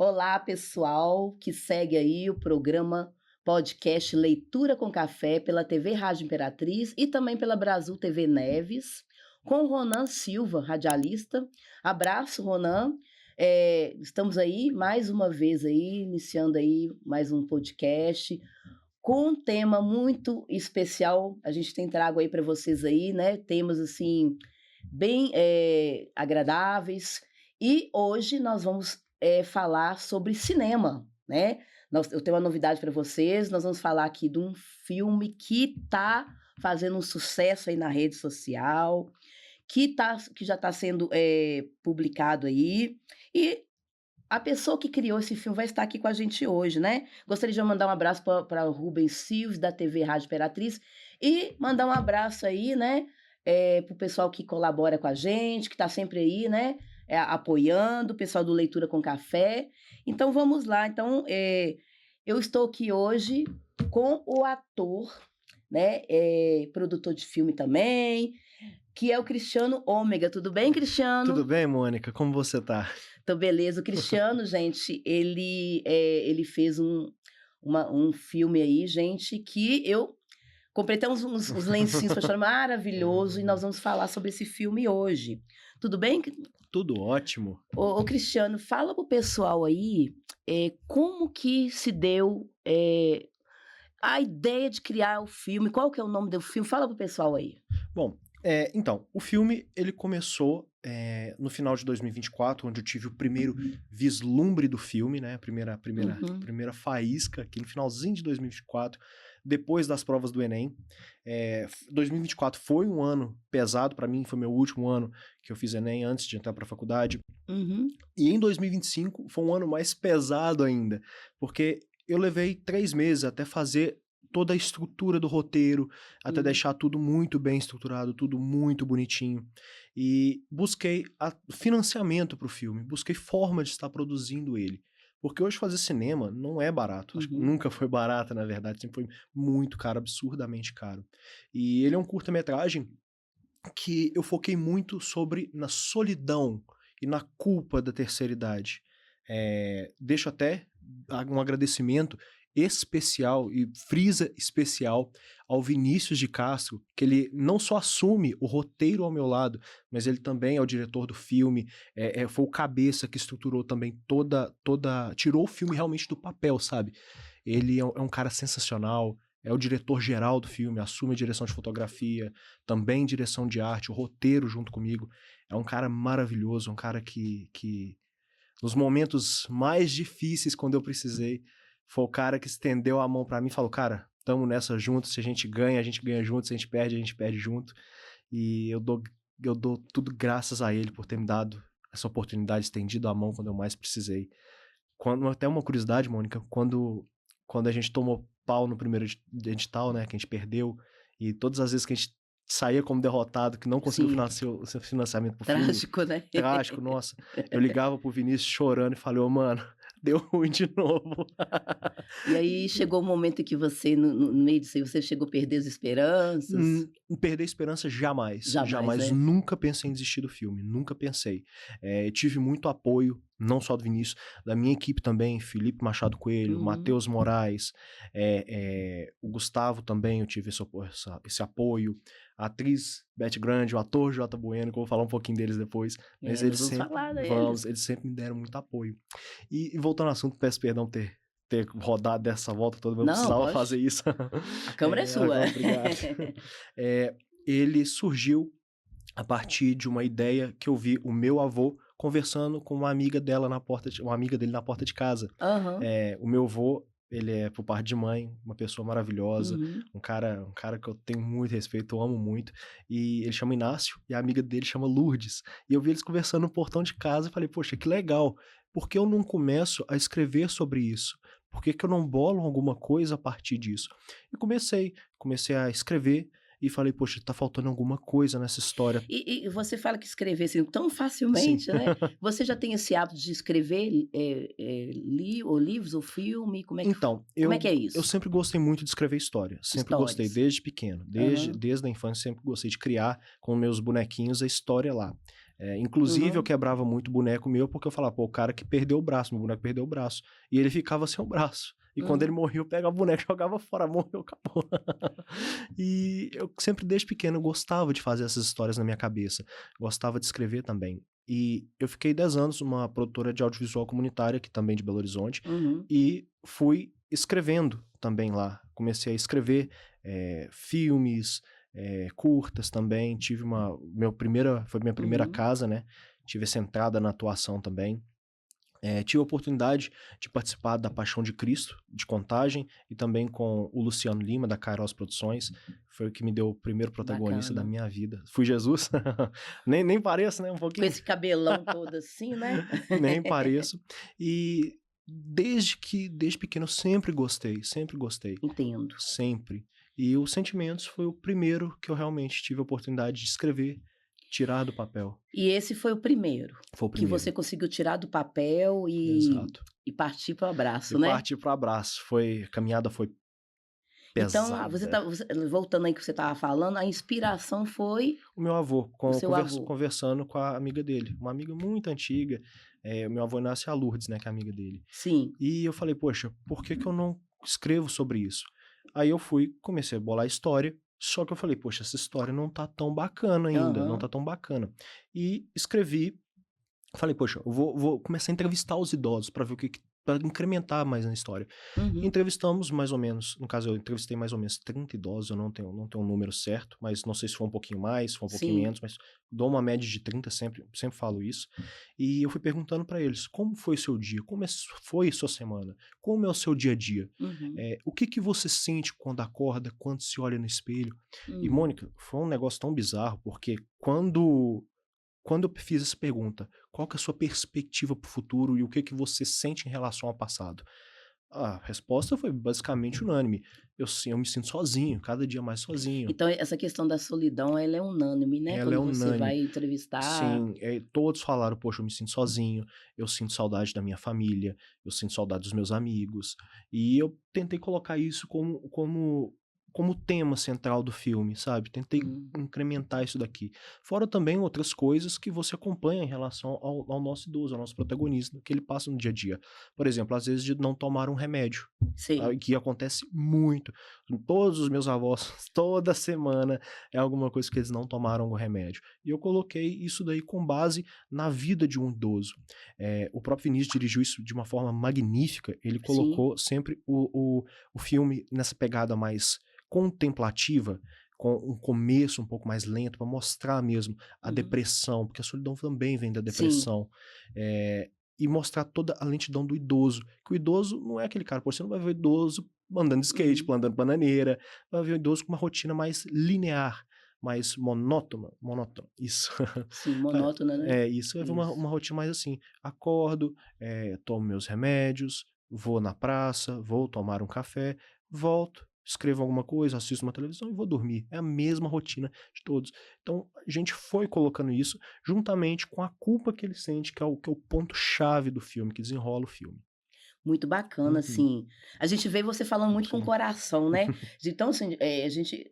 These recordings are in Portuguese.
Olá, pessoal que segue aí o programa podcast Leitura com Café pela TV Rádio Imperatriz e também pela Brasil TV Neves, com Ronan Silva, radialista. Abraço, Ronan. Estamos aí mais uma vez aí, iniciando aí mais um podcast com um tema muito especial. A gente tem trago aí para vocês aí, né? Temas assim bem agradáveis. E hoje nós vamos falar sobre cinema, né? Eu tenho uma novidade para vocês. Nós vamos falar aqui de um filme que está fazendo um sucesso aí na rede social, que já está sendo publicado aí. E a pessoa que criou esse filme vai estar aqui com a gente hoje, né? Gostaria de mandar um abraço para o Rubens Silves, da TV Rádio Imperatriz, e mandar um abraço aí, né, para o pessoal que colabora com a gente, que está sempre aí, né, apoiando, o pessoal do Leitura com Café. Então, vamos lá. Então, eu estou aqui hoje com o ator, né, produtor de filme também, que é o Cristiano Ômega. Tudo bem, Cristiano? Tudo bem, Mônica? Como você tá? Então, beleza. O Cristiano, gente, ele fez um filme aí, gente, que eu comprei até uns lencinhos para chorar, maravilhoso, e nós vamos falar sobre esse filme hoje. Tudo bem? Tudo ótimo. Ô, Cristiano, fala pro pessoal aí como que se deu a ideia de criar o filme, qual que é o nome do filme? Fala pro pessoal aí. Bom, então, o filme ele começou no final de 2024, onde eu tive o primeiro vislumbre do filme, né? A primeira faísca, aqui no finalzinho de 2024, depois das provas do Enem. 2024 foi um ano pesado para mim, foi meu último ano que eu fiz Enem antes de entrar para a faculdade. E em 2025 foi um ano mais pesado ainda, porque eu levei 3 meses até fazer toda a estrutura do roteiro, até deixar tudo muito bem estruturado, tudo muito bonitinho. E busquei financiamento para o filme, busquei forma de estar produzindo ele. Porque hoje fazer cinema não é barato. Acho que nunca foi barato, na verdade. Sempre foi muito caro, absurdamente caro. E ele é um curta-metragem que eu foquei muito na solidão e na culpa da terceira idade. Deixo até um agradecimento especial e frisa especial ao Vinícius de Castro, que ele não só assume o roteiro ao meu lado, mas ele também é o diretor do filme, foi o cabeça que estruturou também tirou o filme realmente do papel, sabe? Ele é um cara sensacional, é o diretor geral do filme, assume a direção de fotografia, também direção de arte, o roteiro junto comigo. É um cara maravilhoso, um cara que nos momentos mais difíceis, quando eu precisei, foi o cara que estendeu a mão pra mim e falou, cara, tamo nessa junto, se a gente ganha junto, se a gente perde junto. E eu dou tudo graças a ele por ter me dado essa oportunidade, estendido a mão quando eu mais precisei. Até uma curiosidade, Mônica, quando a gente tomou pau no primeiro edital, né, que a gente perdeu, e todas as vezes que a gente saía como derrotado, que não conseguiu o seu financiamento pro filme. Trágico, né? Trágico, nossa. Eu ligava pro Vinícius chorando e falei, mano, deu ruim de novo. E aí chegou o momento em que você, no meio disso, você chegou a perder as esperanças? Perder a esperança jamais. Jamais, né? Nunca pensei em desistir do filme, nunca pensei. Tive muito apoio, não só do Vinícius, da minha equipe também, Felipe Machado Coelho, Matheus Moraes, o Gustavo também, eu tive esse apoio, a atriz Beth Grande, o ator Jota Bueno, que eu vou falar um pouquinho deles depois, mas eles sempre me deram muito apoio. E voltando ao assunto, peço perdão ter rodado dessa volta toda, mas eu precisava fazer isso. A câmera é sua. Obrigado. Ele surgiu a partir de uma ideia que eu vi o meu avô conversando com uma amiga dele na porta de casa. O meu avô, ele é, por parte de mãe, uma pessoa maravilhosa, um cara que eu tenho muito respeito, eu amo muito, e ele chama Inácio, e a amiga dele chama Lourdes, e eu vi eles conversando no portão de casa e falei, poxa, que legal, por que eu não começo a escrever sobre isso? Por que eu não bolo alguma coisa a partir disso? E comecei a escrever, e falei, poxa, tá faltando alguma coisa nessa história. E você fala que escrever assim, tão facilmente, né? Você já tem esse hábito de escrever ou livros ou filme? Como é que é isso? Eu sempre gostei muito de escrever história. Sempre gostei, desde pequeno. Desde a infância, sempre gostei de criar com meus bonequinhos a história lá. Inclusive, eu quebrava muito boneco meu, porque eu falava, pô, o cara que perdeu o braço, meu boneco perdeu o braço. E ele ficava sem o braço. E quando ele morria, eu pegava o boneco e jogava fora, morreu, acabou. E eu sempre, desde pequeno, gostava de fazer essas histórias na minha cabeça. Gostava de escrever também. E eu fiquei 10 anos numa produtora de audiovisual comunitária, aqui também de Belo Horizonte, e fui escrevendo também lá. Comecei a escrever filmes, curtas também. Foi minha primeira casa, né? Tive essa entrada na atuação também. Tive a oportunidade de participar da Paixão de Cristo, de Contagem, e também com o Luciano Lima, da Kairos Produções. Foi o que me deu o primeiro protagonista da minha vida. Fui Jesus. nem pareço, né? Um Com pouquinho. esse cabelão todo assim, né? Nem pareço. E desde pequeno eu sempre gostei. Entendo. Sempre. E o Sentimentos foi o primeiro que eu realmente tive a oportunidade de escrever, tirar do papel. E esse foi o primeiro Foi o que primeiro. você conseguiu tirar do papel Exato. e partir para o abraço, E né? partir pro abraço. A caminhada foi Então, pesada. voltando aí que você estava falando, a inspiração foi O meu avô, o seu avô. conversando com a amiga dele, uma amiga muito antiga. O meu avô nasce a Lourdes, né, que é a amiga dele. Sim. E eu falei, poxa, por que eu não escrevo sobre isso? Aí eu comecei a bolar a história, só que eu falei, poxa, essa história não tá tão bacana ainda, não tá tão bacana. E escrevi, falei, poxa, eu vou começar a entrevistar os idosos para ver para incrementar mais na história. Entrevistamos mais ou menos, no caso eu entrevistei mais ou menos 30 idosos, eu não tenho um número certo, mas não sei se foi um pouquinho mais, se foi um pouquinho menos, mas dou uma média de 30, sempre falo isso. E eu fui perguntando para eles, como foi seu dia? Como foi sua semana? Como é o seu dia a dia? O que você sente quando acorda, quando se olha no espelho? E Mônica, foi um negócio tão bizarro, porque quando eu fiz essa pergunta, qual que é a sua perspectiva para o futuro e o que você sente em relação ao passado? A resposta foi basicamente unânime. Eu me sinto sozinho, cada dia mais sozinho. Então essa questão da solidão, ela é unânime, né? Ela é Quando você unânime. vai entrevistar. Sim, todos falaram, poxa, eu me sinto sozinho, eu sinto saudade da minha família, eu sinto saudade dos meus amigos. E eu tentei colocar isso como tema central do filme, sabe? Tentei incrementar isso daqui. Fora também outras coisas que você acompanha em relação ao nosso idoso, ao nosso protagonista, que ele passa no dia a dia. Por exemplo, às vezes de não tomar um remédio. Sim. Que acontece muito. Todos os meus avós, toda semana, é alguma coisa que eles não tomaram o remédio. E eu coloquei isso daí com base na vida de um idoso. O próprio Vinícius dirigiu isso de uma forma magnífica. Ele colocou sempre o filme nessa pegada mais contemplativa, com um começo um pouco mais lento, para mostrar mesmo a depressão, porque a solidão também vem da depressão. E mostrar toda a lentidão do idoso. Que o idoso não é aquele cara, pô, você não vai ver o idoso andando de skate, plantando bananeira, vai ver o idoso com uma rotina mais linear, mais monótona, isso. Sim, monótona, né? Isso, vai ver uma rotina mais assim, acordo, tomo meus remédios, vou na praça, vou tomar um café, volto, escrevo alguma coisa, assisto uma televisão e vou dormir. É a mesma rotina de todos. Então, a gente foi colocando isso juntamente com a culpa que ele sente, que é o ponto-chave do filme, que desenrola o filme. Muito bacana, assim. A gente vê você falando muito com o coração, né? Então, assim,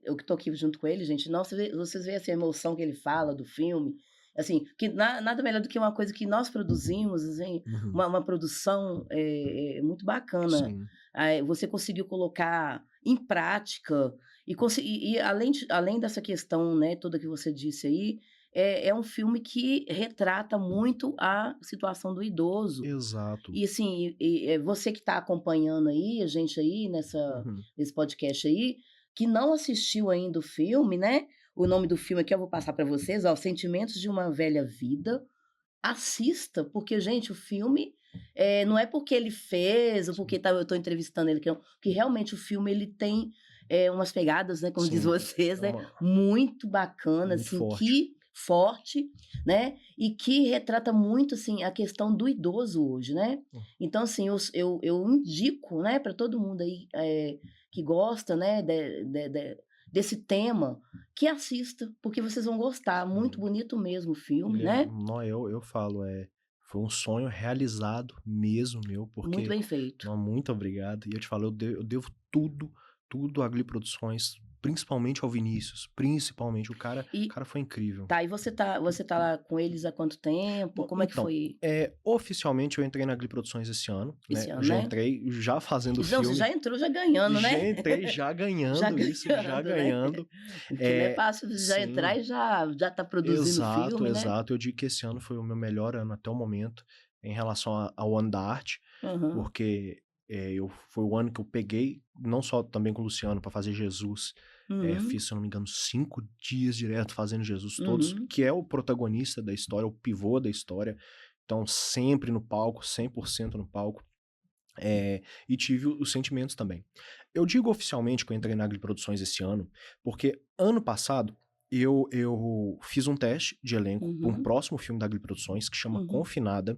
eu que tô aqui junto com ele, gente, nossa, vocês veem essa emoção que ele fala do filme, assim, que nada melhor do que uma coisa que nós produzimos, assim, uma produção muito bacana. Você conseguiu colocar em prática e além dessa questão, né, toda que você disse aí, é um filme que retrata muito a situação do idoso. Exato. E assim, você que está acompanhando aí, a gente aí nesse podcast aí, que não assistiu ainda o filme, né? O nome do filme aqui eu vou passar para vocês, ó, Sentimentos de uma Velha Vida. Assista, porque, gente, o filme não é porque ele fez ou porque eu estou entrevistando ele, que realmente o filme ele tem umas pegadas, né, como diz vocês, né, muito bacanas, assim, forte. que forte, né, e que retrata muito, assim, a questão do idoso hoje, né. Então, assim, eu indico, né, para todo mundo aí que gosta, né, desse tema, que assista, porque vocês vão gostar. Muito bonito mesmo o filme, né? Não, eu falo, foi um sonho realizado mesmo meu, porque... Muito bem feito. Não, muito obrigado. E eu te falo, eu devo tudo a Gli Produções, principalmente ao Vinícius, principalmente, o cara foi incrível. Tá, e você tá lá com eles há quanto tempo? Como é que Então, foi? oficialmente eu entrei na Glee Produções esse ano, né? Esse ano, Eu já né? entrei já fazendo Não, você filme. já entrou já ganhando, Já né? entrei já ganhando isso, já né? ganhando. Porque não é fácil já Sim, entrar e já tá produzindo exato, filme, né? exato. Eu digo que esse ano foi o meu melhor ano até o momento em relação ao ano da arte, porque foi o ano que eu peguei, não só também com o Luciano, para fazer Jesus. Fiz, se eu não me engano, 5 dias direto fazendo Jesus todos, que é o protagonista da história, o pivô da história. Então, sempre no palco, 100% no palco. E tive os sentimentos também. Eu digo oficialmente que eu entrei na Glee Produções esse ano, porque ano passado eu fiz um teste de elenco para um próximo filme da Glee Produções, que chama Confinada.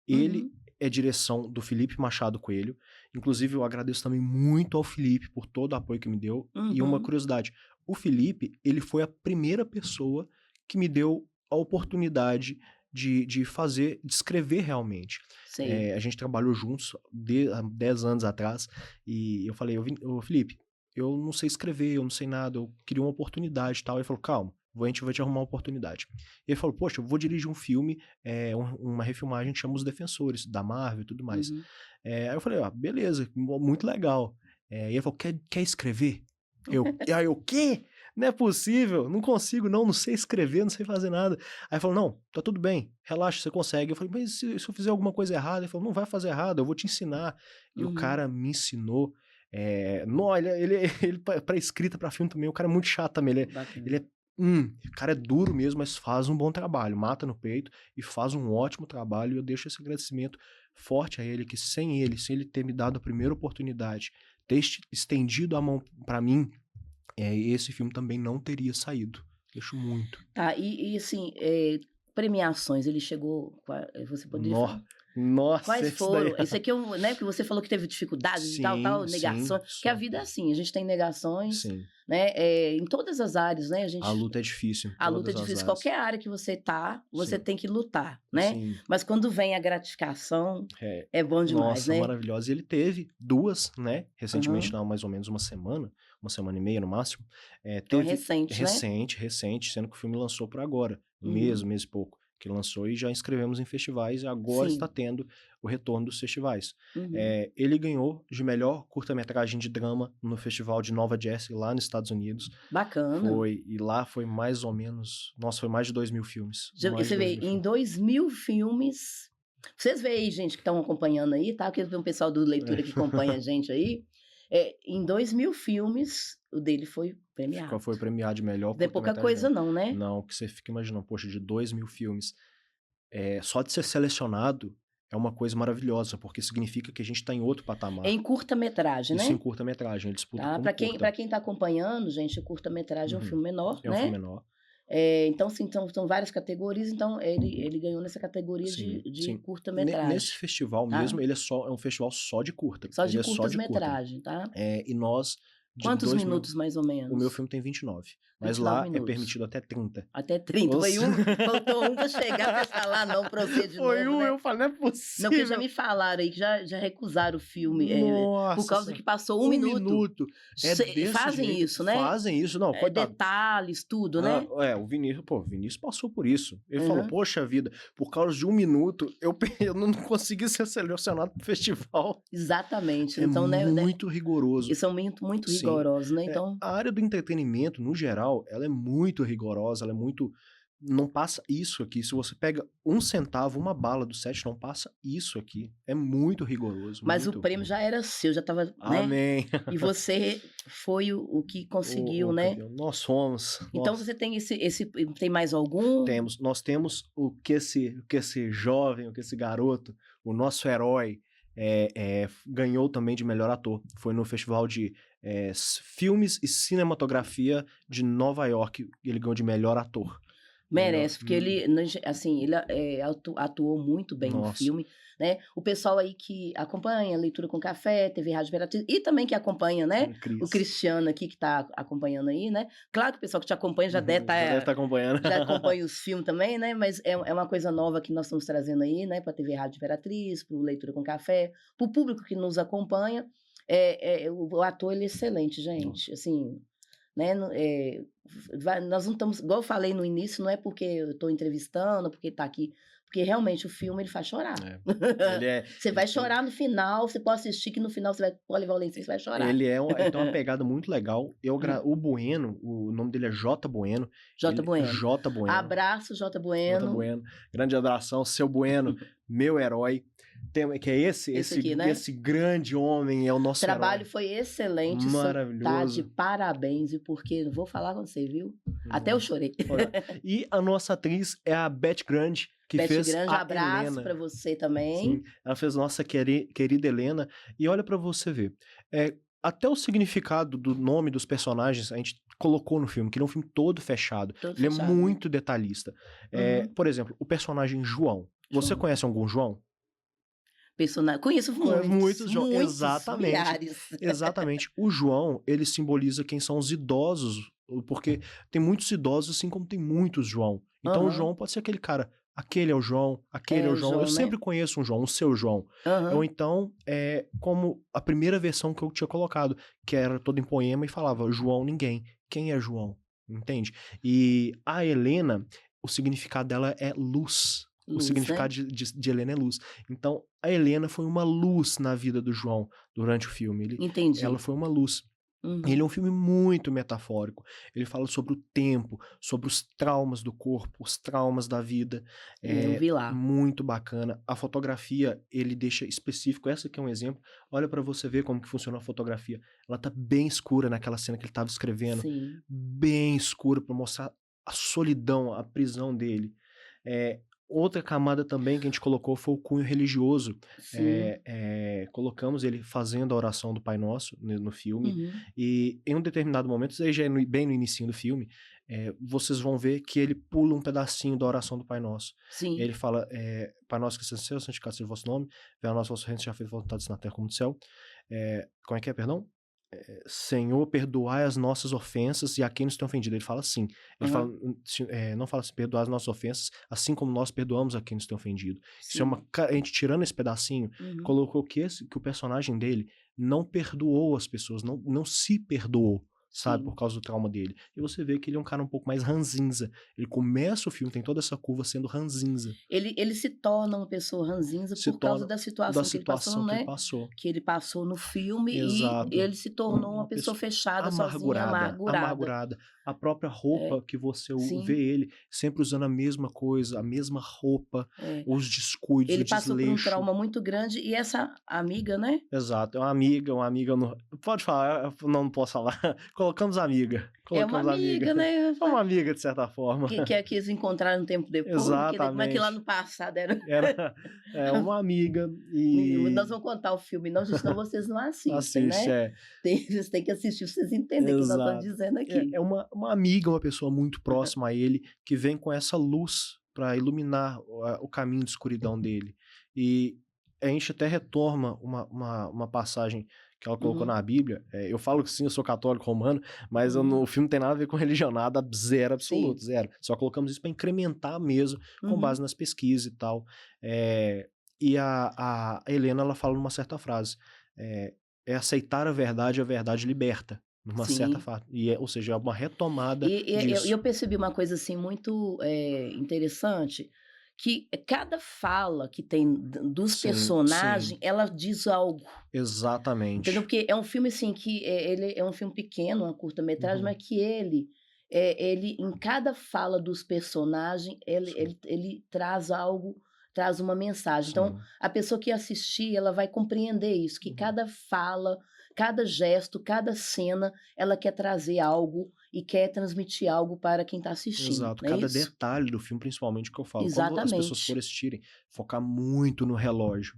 Ele é direção do Felipe Machado Coelho. Inclusive, eu agradeço também muito ao Felipe por todo o apoio que me deu. E uma curiosidade, o Felipe, ele foi a primeira pessoa que me deu a oportunidade de escrever realmente. A gente trabalhou juntos há 10 anos atrás, e eu falei, ô Felipe, eu não sei escrever, eu não sei nada, eu queria uma oportunidade e tal. Ele falou, calma, a gente vai te arrumar uma oportunidade. E ele falou, poxa, eu vou dirigir um filme, uma refilmagem que chama Os Defensores, da Marvel e tudo mais. Aí eu falei, beleza, muito legal. E ele falou, quer escrever? Aí eu, o quê? Não é possível, não consigo, não sei escrever, não sei fazer nada. Aí falou, não, tá tudo bem, relaxa, você consegue. Eu falei, mas se eu fizer alguma coisa errada? Ele falou, não vai fazer errado, eu vou te ensinar. E o cara me ensinou. Olha, ele pra escrita, pra filme também, o cara é muito chato também. O cara é duro mesmo, mas faz um bom trabalho, mata no peito e faz um ótimo trabalho. E eu deixo esse agradecimento forte a ele, que sem ele ter me dado a primeira oportunidade, ter estendido a mão pra mim, esse filme também não teria saído. Deixo muito. Tá, e assim, premiações, ele chegou, você poderia falar? Nossa, Quais foram? Esse aqui, né? Porque você falou que teve dificuldades e tal, negações. Porque a vida é assim, a gente tem negações, né? Em todas as áreas, né? A luta é difícil. A luta é difícil. Qualquer área que você tá, você tem que lutar, né? Sim. Mas quando vem a gratificação, é bom demais, né? né? Maravilhosa. E ele teve 2, né? Recentemente, mais ou menos uma semana e meia no máximo. Então, recente, né? Recente, sendo que o filme lançou por agora. Mês e pouco que lançou, e já inscrevemos em festivais, e agora está tendo o retorno dos festivais. Ele ganhou de melhor curta-metragem de drama no Festival de Nova Jersey, lá nos Estados Unidos. Bacana. E lá foi mais ou menos, foi mais de 2.000 filmes. Você vê, em 2.000 filmes... Vocês veem aí, gente, que estão acompanhando aí, tá? Porque tem um pessoal do Leitura que acompanha a gente aí. Em 2.000 filmes, o dele foi premiado. Foi premiado de melhor curta-metragem. Não é pouca coisa não, né? Não, porque você fica imaginando, poxa, de 2.000 filmes, só de ser selecionado é uma coisa maravilhosa, porque significa que a gente está em outro patamar. Em curta-metragem, né? Isso, em curta-metragem, ele disputa como curta. Pra quem tá acompanhando, gente, curta-metragem é um filme menor, né? É um filme menor. Então, sim, são várias categorias, então ele ganhou nessa categoria de curta-metragem. Nesse festival mesmo, ele é um festival só de curta. Só de curtas-metragem, tá? E nós... Quantos minutos, mais ou menos? O meu filme tem 29. Mas lá é permitido até 30. Até 30. Faltou um pra chegar pra falar não pra você de novo, né? Eu falei, não é possível. Não, porque já me falaram aí que já recusaram o filme. Nossa, por causa que passou um minuto. Fazem isso, né? Fazem isso, não. Detalhes, tudo, né? O Vinícius passou por isso. Ele falou, poxa vida, por causa de 1 minuto, eu não consegui ser selecionado pro festival. Exatamente. Então, muito rigoroso. E são muito rigorosos, né? Então... A área do entretenimento, no geral, ela é muito rigorosa, ela é muito... Não passa isso aqui. Se você pega 1 centavo, uma bala do set, não passa isso aqui. É muito rigoroso. Mas o prêmio já era seu, já estava, né? Amém. E você foi o que conseguiu, né? Nós fomos. Então você tem tem mais algum? Nós temos o que esse jovem, o que esse garoto, o nosso herói, ganhou também de melhor ator. Foi no Festival de Filmes e Cinematografia de Nova York. Ele ganhou de melhor ator. Merece, porque ele atuou muito bem no filme, né? O pessoal aí que acompanha Leitura com Café, TV Rádio Imperatriz, e também que acompanha, né? O Cristiano aqui que tá acompanhando aí, né? Claro que o pessoal que te acompanha já deve estar acompanhando. Já acompanha os filmes também, né? Mas é uma coisa nova que nós estamos trazendo aí, né? Pra TV Rádio Imperatriz, pro Leitura com Café, pro público que nos acompanha. O ator, ele é excelente, gente. Assim... né? Nós não estamos, igual eu falei no início, não é porque eu estou entrevistando, porque está aqui, porque realmente o filme ele faz chorar. Você vai chorar no final, você pode assistir que no final você pode levar o lencinho, você vai chorar. Ele tem uma pegada muito legal. O Bueno, o nome dele é J. Bueno. J. Bueno. J. Bueno. Abraço, J. Bueno. J. Bueno. Grande abração, seu Bueno, meu herói. Que é esse aqui, né? Esse grande homem, é o nosso trabalho herói. Foi excelente. Maravilhoso. Tá de parabéns, e porque não vou falar com você, viu? Até eu chorei. E a nossa atriz é a Beth Grande, que fez Grande, a abraço Helena. Pra você também. Sim, ela fez nossa querida Helena. E olha pra você ver, até o significado do nome dos personagens a gente colocou no filme, que ele é um filme todo fechado. Ele é muito detalhista. Por exemplo, o personagem João. Você conhece algum João? Conheço muitos João. Exatamente. Milhares. Exatamente. O João, ele simboliza quem são os idosos, porque tem muitos idosos, assim como tem muitos João. Então o João pode ser aquele cara, aquele é o João, aquele é o João. Eu sempre conheço um João, o seu João. Ou então, como a primeira versão que eu tinha colocado, que era toda em poema e falava João ninguém. Quem é João? Entende? E a Helena, o significado dela é luz. O significado de Helena é luz. Então, a Helena foi uma luz na vida do João durante o filme. Entendi. Ela foi uma luz. Ele é um filme muito metafórico. Ele fala sobre o tempo, sobre os traumas do corpo, os traumas da vida. Eu vi lá. Muito bacana. A fotografia, ele deixa específico. Essa aqui é um exemplo. Olha pra você ver como que funciona a fotografia. Ela tá bem escura naquela cena que ele tava escrevendo. Sim. Bem escura pra mostrar a solidão, a prisão dele. Outra camada também que a gente colocou foi o cunho religioso. Colocamos ele fazendo a oração do Pai Nosso no filme. E em um determinado momento, isso aí já é bem no início do filme, vocês vão ver que ele pula um pedacinho da oração do Pai Nosso. Sim. Ele fala, Pai Nosso que estás no céu, santificado seja o vosso nome, venha a nós o vosso reino, seja feita a vontade na terra como no céu. Como é que é, perdão? Senhor, perdoai as nossas ofensas e a quem nos tem ofendido. Ele fala assim. Ele fala, não fala assim, perdoai as nossas ofensas, assim como nós perdoamos a quem nos tem ofendido. Isso a gente tirando esse pedacinho, colocou que o personagem dele não perdoou as pessoas, não se perdoou, sabe, por causa do trauma dele. E você vê que ele é um cara um pouco mais ranzinza. Ele começa o filme, tem toda essa curva sendo ranzinza. Ele se torna uma pessoa ranzinza por causa da situação que ele passou, né? Que ele passou no filme. Exato. E ele se tornou uma pessoa fechada, sozinha, amargurada. A própria roupa que você vê ele sempre usando a mesma coisa, a mesma roupa, os descuidos, ele o desleixo. Ele passou por um trauma muito grande e essa amiga, né? Exato, é uma amiga pode falar, não posso falar. Colocamos amiga. Uma amiga, né? É uma amiga, de certa forma. Que eles encontraram um tempo depois. Exatamente. Mas que lá no passado era uma amiga. E nós vamos contar o filme, não, senão vocês não assistem, né? Vocês têm que assistir pra vocês entenderem o que nós estamos dizendo aqui. É uma amiga, uma pessoa muito próxima a ele, que vem com essa luz para iluminar o caminho de escuridão dele. E a gente até retoma uma passagem que ela colocou na Bíblia. Eu falo que sim, eu sou católico romano, mas o filme não tem nada a ver com religião, nada, zero, absoluto, zero. Só colocamos isso para incrementar mesmo, com base nas pesquisas e tal. E a Helena, ela fala numa certa frase, aceitar a verdade liberta. Numa certa fase. Ou seja, é uma retomada disso. E eu percebi uma coisa assim muito interessante, que cada fala que tem dos personagens, ela diz algo. Exatamente. Entendeu? Porque é um filme assim, que ele é um filme pequeno, uma curta-metragem, mas que ele, em cada fala dos personagens, ele traz algo, traz uma mensagem. Então, a pessoa que assistir, ela vai compreender isso, que cada fala, cada gesto, cada cena, ela quer trazer algo e quer transmitir algo para quem está assistindo. Exato, cada detalhe do filme, principalmente, que eu falo. Exatamente. Quando as pessoas forem assistirem, focar muito no relógio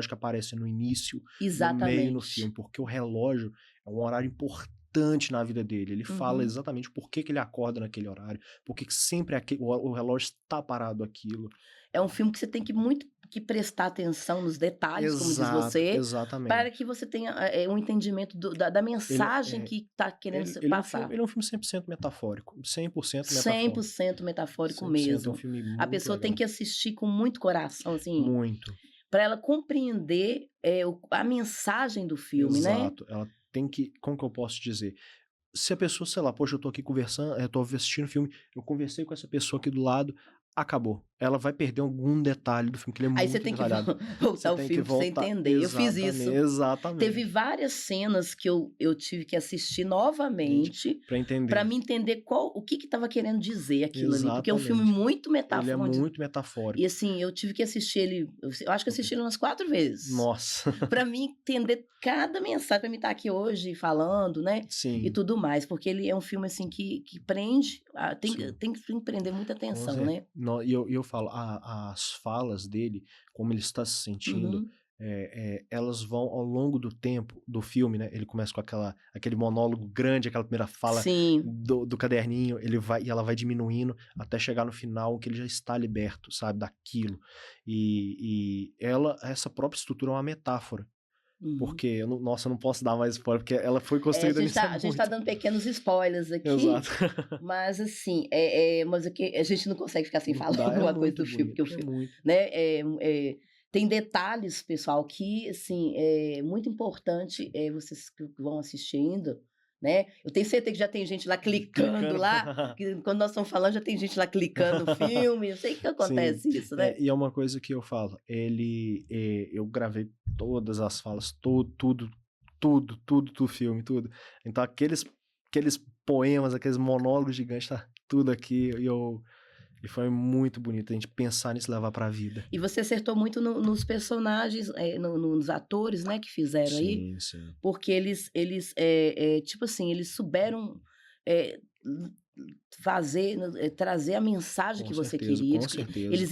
que aparece no início, no meio, no filme, porque o relógio é um horário importante na vida dele. Ele fala exatamente por que ele acorda naquele horário, por que sempre o relógio está parado aquilo. É um filme que você tem que prestar atenção nos detalhes, como diz você, exatamente. para que você tenha um entendimento da mensagem que está querendo passar. Ele é um filme 100% metafórico, 100% metafórico. 100% metafórico mesmo. É um filme muito a pessoa legal. Tem que assistir com muito coração, assim. Muito. Para ela compreender a mensagem do filme, né? Exato. Ela tem que, como que eu posso dizer? se a pessoa, sei lá, poxa, eu tô aqui conversando, eu tô assistindo filme, eu conversei com essa pessoa aqui do lado, acabou. Ela vai perder algum detalhe do filme, que ele é Aí você muito tem que detalhado. Você voltar o tem que filme pra você voltar. entender. Eu fiz Exatamente, isso. Teve exatamente. várias cenas que eu tive que assistir Gente, novamente pra para entender. me entender o que estava querendo dizer aquilo ali, porque é um filme Exatamente. muito Ele é metafórico. muito E metafórico. assim, eu tive que assistir ele, eu acho que assisti ele umas 4 vezes, Nossa. para mim entender cada mensagem, para mim estar aqui hoje falando, né, e Sim, tudo mais, porque ele é um filme, assim, que prende, sim. tem que prender muita Com atenção, certeza. né. E eu falo, as falas dele, como ele está se sentindo, Uhum. elas vão ao longo do tempo do filme, né? Ele começa com aquele monólogo grande, aquela primeira fala Sim. do caderninho, e ela vai diminuindo até chegar no final, que ele já está liberto, sabe, daquilo. Essa própria estrutura é uma metáfora, Uhum. porque, nossa, eu não posso dar mais spoiler, porque ela foi É, construída nisso, é a gente tá muito. dando pequenos spoilers aqui, Exato. mas assim, mas é que a gente não consegue ficar sem Não falar dá, é alguma coisa muito do filme, porque bonito, o é filme, muito. né, tem detalhes, pessoal, que assim, é muito importante, vocês que vão assistindo, né. Eu tenho certeza que já tem gente lá clicando Clicando. lá, que quando nós estamos falando já tem gente lá clicando no filme, eu sei que Sim, acontece isso, né. e é uma coisa que eu falo, eu gravei todas as falas, tudo do filme, tudo. Então aqueles poemas, aqueles monólogos gigantes, tá tudo aqui, e foi muito bonito a gente pensar nisso e levar pra vida. E você acertou muito nos personagens, nos atores, né, que fizeram aí. Sim, sim. Porque eles, tipo assim, eles souberam, l fazer, trazer a mensagem que Com você certeza, queria, com certeza. eles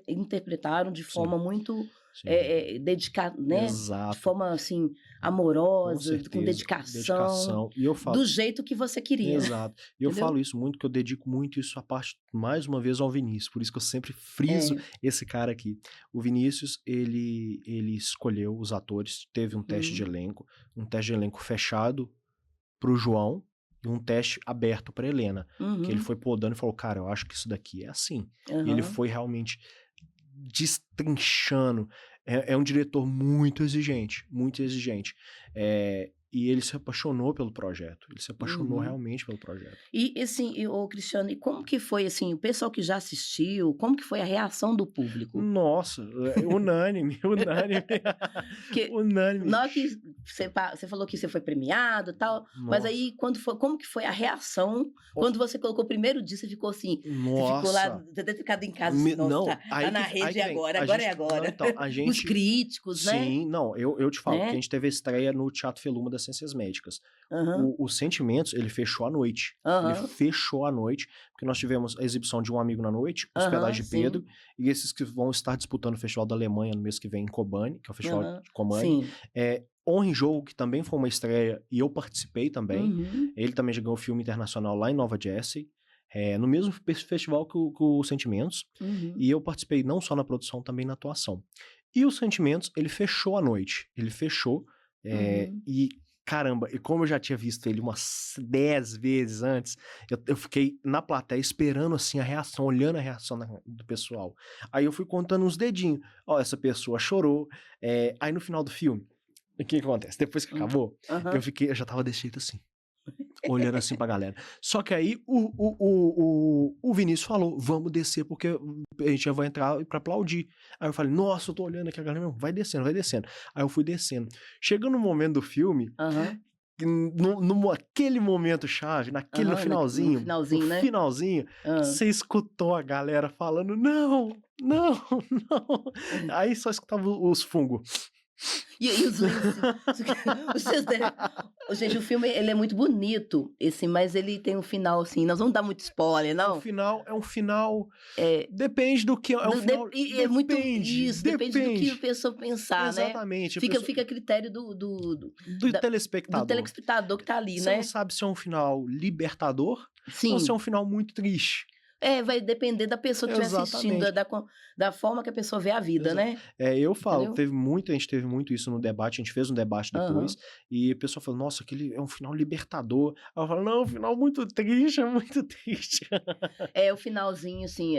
interpretaram de Sim, forma muito, sim. dedica né, de Exato, forma, assim, com amorosa, com certeza. dedicação, Dedicação. E eu falo do jeito que você queria, Exato. E eu entendeu? falo isso muito, que eu dedico muito isso à parte, mais uma vez, ao Vinícius, por isso que eu sempre friso É. esse cara aqui. O Vinícius, ele escolheu os atores, teve Uhum, um teste de elenco fechado pro João e um teste aberto pra Helena, que ele uhum, foi podando e falou: "Cara, eu acho que isso daqui é assim". E ele aham. foi realmente destrinchando. É um diretor muito exigente, muito exigente. E ele se apaixonou pelo projeto, ele se apaixonou Uhum. realmente pelo projeto. E assim, ô Cristiano, e como que foi, assim, o pessoal que já assistiu, como que foi a reação do público? Nossa, unânime, unânime, Porque unânime. na hora que você falou que você foi premiado, e tal, mas Nossa, aí como que foi a reação o quando você colocou o primeiro dia, você ficou assim, você ficou lá, nossa, você deve ter ficado em casa assim: "Nossa, não, tá na aí rede que vem, a agora é gente não, agora". então, a Os gente críticos, né, sim, não, eu te falo, que a né. gente teve a estreia no Teatro Feluma das Ciências Médicas. Aham, O Sentimentos, ele fechou à noite. Ele aham, fechou à noite, porque nós tivemos a exibição de Um Amigo na Noite, Os Pedais aham, de sim. Pedro, e esses que vão estar disputando o Festival da Alemanha no mês que vem em Kobani, que é o Festival Aham, de Kobani. sim. Honra em Jogo, que também foi uma estreia, e eu participei também. Uhum, Ele também já ganhou filme internacional lá em Nova Jersey, no mesmo festival que o Sentimentos, uhum, e eu participei não só na produção, também na atuação. E o Sentimentos, ele fechou à noite. Ele fechou, uhum. e caramba, e como eu já tinha visto ele umas 10 vezes antes, eu fiquei na plateia esperando assim a reação, olhando a reação do pessoal. Aí eu fui contando uns dedinhos. Ó, essa pessoa chorou. Aí no final do filme, o que que acontece? Depois que Hum. acabou, Aham. eu já tava desse jeito assim, olhando assim pra galera. Só que aí o Vinícius falou: "Vamos descer porque a gente já vai entrar pra aplaudir". Aí eu falei: "Nossa, eu tô olhando aqui a galera, não, vai descendo, vai descendo". Aí eu fui descendo. Chegando no momento do filme, Aham. que no aquele momento chave, Aham, no no finalzinho, né. finalzinho, que Hã. você escutou a galera falando: "Não, não, não". Aí só escutava os fungos. E os lenços, os seus de gente, o filme ele é muito bonito, esse, mas ele tem um final, assim, nós vamos dar muito spoiler, não? É um final, É, depende do que é um do de final, e é muito depende, isso, depende do que a depende. pessoa pensar, né. Exatamente, a Fica pessoa fica a critério do do da do telespectador. telespectador que tá ali, Você não né. sabe se é um final libertador ou se é um Sim. final muito triste. É, vai depender da pessoa que estiver assistindo, Exatamente. da forma que a pessoa vê a vida, Exato. né, Eu falo, entendeu? a gente teve muito isso no debate, a gente fez um debate depois, Aham. e a pessoa falou: "Nossa, aquele é um final libertador". Aí eu falo: "Não, é um final muito triste, é muito triste". É, o finalzinho, assim,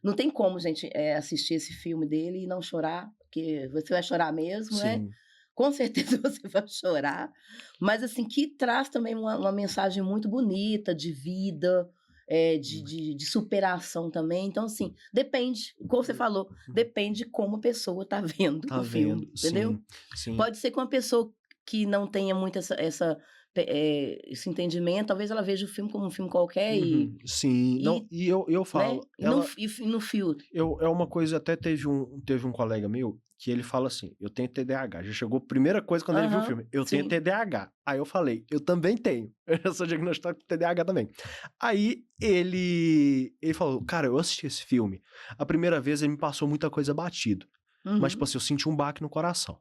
não tem como, gente, assistir esse filme dele e não chorar, porque você vai chorar mesmo, né. Sim, com certeza você vai chorar, mas assim, que traz também uma mensagem muito bonita de vida, Hum. de superação também. Então, assim, depende, como você falou, Uhum. depende como a pessoa tá vendo Tá o filme, vendo, entendeu? sim, sim. Pode ser que uma pessoa que não tenha muito esse entendimento, talvez ela veja o filme como um filme qualquer Uhum, sim. Não, e, e eu né, falo, e não ela f e não filtre. é uma coisa, até teve um colega meu que ele fala assim: "Eu tenho TDAH", já chegou a primeira coisa quando ele viu o Aham, filme: "Eu tenho sim. TDAH". Aí eu falei: "Eu também tenho, eu sou diagnosticado com TDAH também". Aí ele falou: "Cara, eu assisti esse filme, a primeira vez ele me passou muita coisa batido, mas tipo Uhum. assim, eu senti um baque no coração.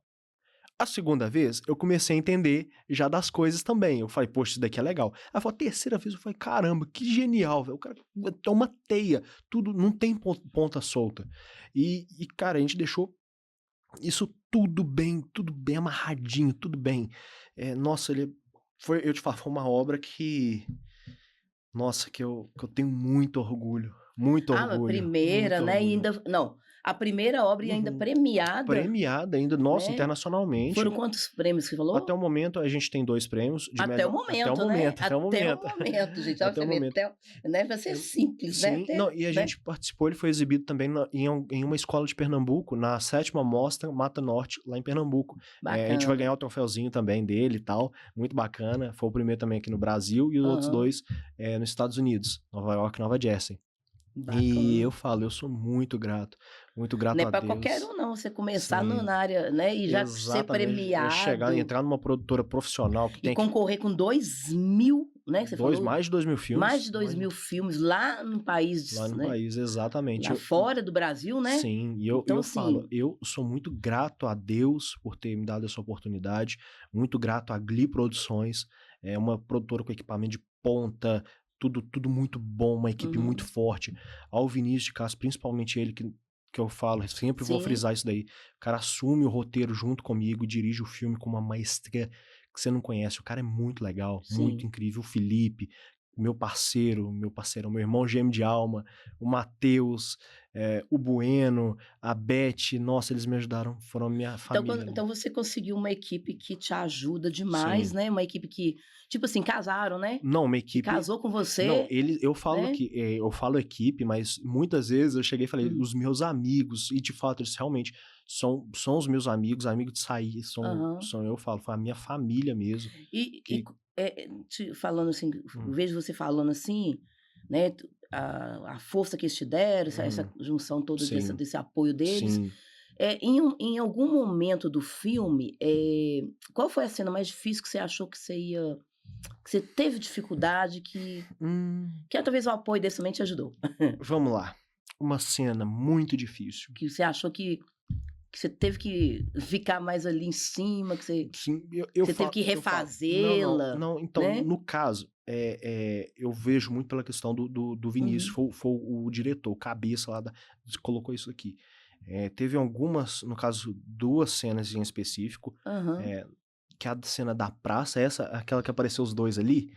A segunda vez, eu comecei a entender já das coisas também. Eu falei: "Poxa, isso daqui é legal". Aí foi a terceira vez, eu falei: "Caramba, que genial, velho". O cara é uma teia, tudo não tem ponta solta. Cara, a gente deixou isso tudo bem amarradinho, tudo bem. Nossa, eu te falo, foi uma obra que, nossa, que eu tenho muito orgulho, muito Ah, a orgulho, primeira, muito né, e orgulho. ainda não, a primeira obra e ainda Uhum. premiada, Premiada ainda, nossa, né. internacionalmente. Foram quantos prêmios que você Até falou? o momento a gente tem 2 prêmios de Até o melhor até o momento, né, momento, até o até o momento. momento, gente, olha pra Até você o ver, momento. até né, pra ser Eh, simples, né, sim, até, não, e a né. gente participou, ele foi exibido também em uma escola de Pernambuco, na 7ª Mostra Mata Norte, lá em Pernambuco. A gente vai Bacana. ganhar o troféuzinho também dele e tal, muito bacana. Foi o primeiro também aqui no Brasil e os outros Aham, 2, nos Estados Unidos, Nova York e Nova Jersey. E eu bacana. falo, eu sou muito Não grato é a pra qualquer Deus. um não, você começar no Sim, na área, né, e já ser exatamente, chegar, premiado entrar numa produtora profissional que e tem que concorrer com 2.000, né, que você falou, mais de 2.000 mais filmes, de dois mais mil filmes lá no lá país, no né, país, exatamente. lá fora do Brasil, né. Sim, Então eu falo, assim, eu sou muito grato a Deus por ter me dado essa oportunidade, muito grato à Gli Produções, é uma produtora com equipamento de ponta, tudo muito bom, uma equipe muito uhum, forte. Ao Vinícius de Castro, principalmente ele que eu falo, sempre vou sim, frisar isso daí, o cara assume o roteiro junto comigo, dirige o filme com uma maestria que você não conhece, o cara é muito legal, muito sim. incrível. O Felipe, meu parceirão, meu irmão gêmeo de alma, o Matheus, o Bueno, a Beth, nossa, eles me ajudaram, foram a minha Então família ali. então você conseguiu uma equipe que te ajuda demais, Sim. né, uma equipe que, tipo assim, casaram, né, Não, uma que equipe casou com não, você, eu falo né. que, eu falo equipe, mas muitas vezes eu cheguei e falei: Hum, "Os meus amigos", e de fato eles realmente são os meus amigos, amigos de sair, aham. eu falo, foi a minha família mesmo, E que te falando assim, hum, vejo você falando assim, né, a força que eles te deram, essa uhum, junção toda sim, desse apoio deles, sim. em algum momento do filme, qual foi a cena mais difícil que você achou que você teve dificuldade, Hum, que talvez o apoio desse também te ajudou? vamos lá, uma cena muito difícil. Que você achou que você teve que ficar mais ali em cima, Sim, que você teve que eu falo. Não, não, refazê-la, não, então, né? no caso, eu vejo muito pela questão do Vinícius, Uhum, foi o diretor, o cabeça lá da colocou isso aqui. Teve algumas, no caso, 2 cenas em específico, aham. eh, que a cena da praça, aquela que apareceu os 2 ali,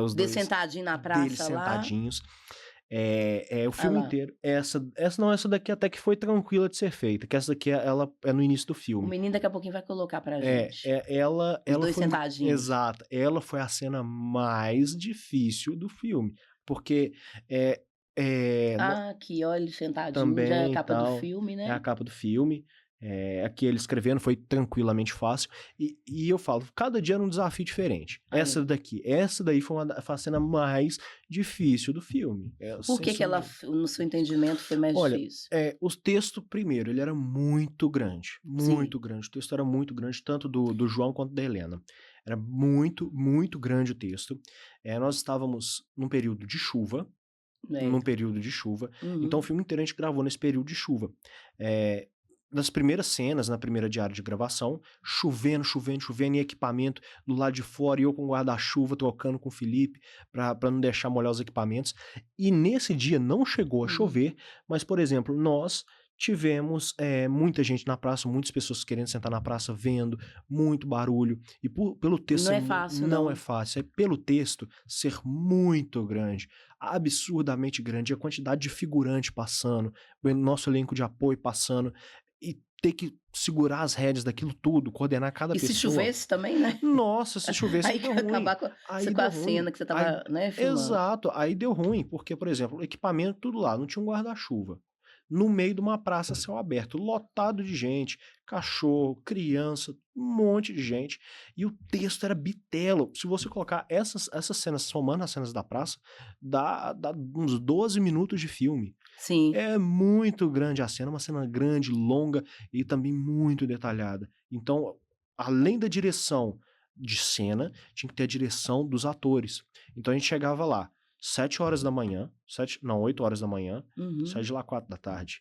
os De 2 sentadinho na deles praça lá, sentadinhos, o ah filme lá, inteiro. Essa daqui até que foi tranquila de ser feita, que essa daqui ela é no início do o filme. menino daqui a pouquinho vai colocar pra É, gente, os ela 2 foi sentadinhos. exata, ela foi a cena mais difícil do filme, porque, é no Ah, aqui, olha ele sentadinho, já é a também e capa do tal, filme, é a né. capa do filme, aqui ele escrevendo foi tranquilamente fácil, e eu falo, cada dia era um desafio diferente. Aí. Essa daí foi a cena mais difícil do filme, Por sem que que sombra ela de no seu entendimento foi mais olha, difícil? o texto primeiro, ele era Sim. muito grande, o texto era muito grande, tanto do João quanto da Helena. Era muito, muito grande o texto. Nós estávamos É. num período de chuva, então o Uhum. filme inteiro a gente gravou nesse período de chuva. Eh, nas primeiras cenas, na primeira diária de gravação, chovendo, chovendo, chovendo, e equipamento do lado de fora, e eu com guarda-chuva trocando com o Felipe pra não deixar molhar os equipamentos. E nesse dia não chegou a Uhum. chover, mas, por exemplo, nós tivemos, muita gente na praça, muitas pessoas querendo sentar na praça vendo, muito barulho, e pelo texto Não ser é fácil não é não. fácil, pelo texto ser muito grande, absurdamente grande, a quantidade de figurante passando, o nosso elenco de apoio passando. e ter que segurar as rédeas daquilo tudo, coordenar cada pessoa. E se chovesse também, né? Nossa, se chovesse aí deu ruim. Acabar com a cena que você tava, né, filmando. Exato, aí deu ruim, porque, por exemplo, o equipamento tudo lá, não tinha um guarda-chuva. No meio de uma praça a céu aberto, lotado de gente, cachorro, criança, um monte de gente, e o texto era bitelo. Se você colocar essas cenas, somando as cenas da praça, dá uns 12 minutos de filme. Sim. É muito grande a cena, uma cena grande, longa e também muito detalhada. Então, além da direção de cena, tinha que ter a direção dos atores. Então a gente chegava lá 7 horas da manhã, 8 horas da manhã, saia de lá 4 da tarde.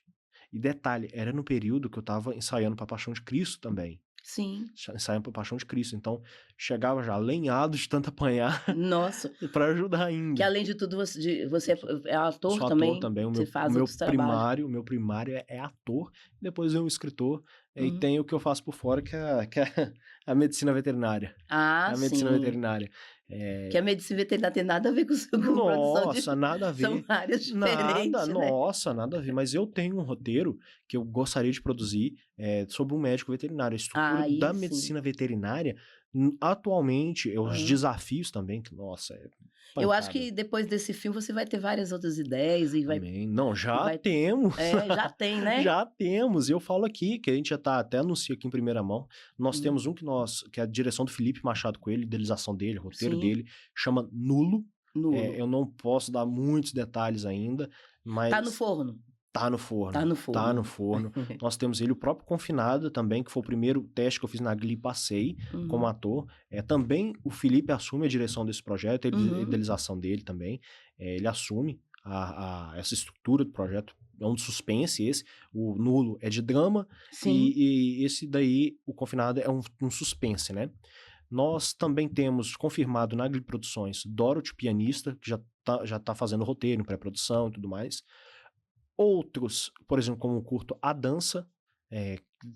E detalhe, era no período que eu tava ensaiando pra Paixão de Cristo também. Sim. Ensaiando pra Paixão de Cristo. Então, chegava já lenhado de tanto apanhar. Nossa. Pra ajudar ainda. Que além de tudo, você é ator Sou também? Ator também. Você faz outros trabalhos. O meu primário é ator, depois eu escritor, e tem o que eu faço por fora, que é a medicina veterinária. Ah, a medicina sim. veterinária. Que a medicina veterinária tem nada a ver com produção de... Nossa, nada a ver. São áreas diferentes, né? Nossa, nada a ver. Mas eu tenho um roteiro que eu gostaria de produzir sobre um médico veterinário. A estrutura da medicina veterinária, atualmente, os desafios também, que, nossa, eu acho que depois desse filme você vai ter várias outras ideias e vai... Não, já temos. Já tem, né? Já temos. Eu falo aqui, que a gente já tá, até anuncia aqui em primeira mão, nós temos um que é a direção do Felipe Machado Coelho, idealização dele, roteiro dele, chama Nulo. Eu não posso dar muitos detalhes ainda, mas... Tá no forno. Tá no forno. Tá no forno. Tá no forno. Nós temos ele, o próprio Confinado também, que foi o primeiro teste que eu fiz na Glee, passei como ator. Também o Felipe assume a direção desse projeto, a idealização dele também. Ele assume essa estrutura do projeto. É um suspense esse. O Nulo é de drama. Sim. E esse daí, o Confinado, é um suspense, né? Nós também temos confirmado na Glee Produções Dorothy, pianista, que já tá fazendo roteiro, pré-produção e tudo mais. Outros, por exemplo, como o curto A Dança,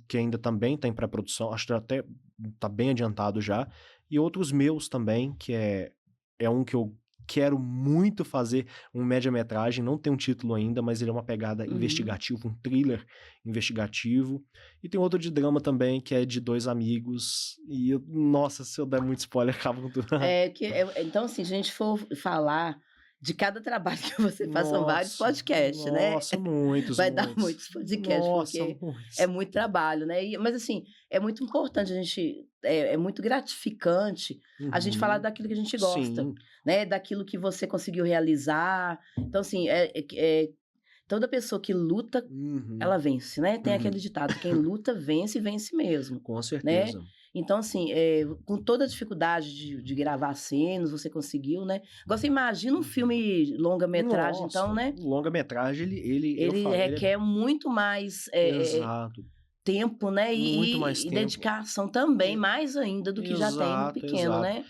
que ainda também está em pré-produção, acho que até está bem adiantado já. E outros meus também, que é um que eu quero muito fazer, um média-metragem, não tem um título ainda, mas ele é uma pegada investigativa, um thriller investigativo. E tem outro de drama também, que é de 2 amigos. E, nossa, se eu der muito spoiler, acaba com tudo. Então, assim, se a gente for falar de cada trabalho que você faz, são vários podcasts, né? Nossa, muitos. Vai dar muitos podcasts, porque muitos. É muito trabalho, né? Mas, assim, é muito importante a gente... É muito gratificante a gente falar daquilo que a gente gosta, né? Daquilo que você conseguiu realizar. Então, assim, toda pessoa que luta, ela vence, né? Tem aquele ditado, quem luta, vence e vence mesmo. Com certeza. Né? Então, assim, com toda a dificuldade de gravar cenas, você conseguiu, né? Agora, você imagina um filme longa-metragem, então, né? Longa-metragem, ele requer muito mais tempo, né? Muito mais tempo. Dedicação também, mais ainda do que já tem no pequeno, né?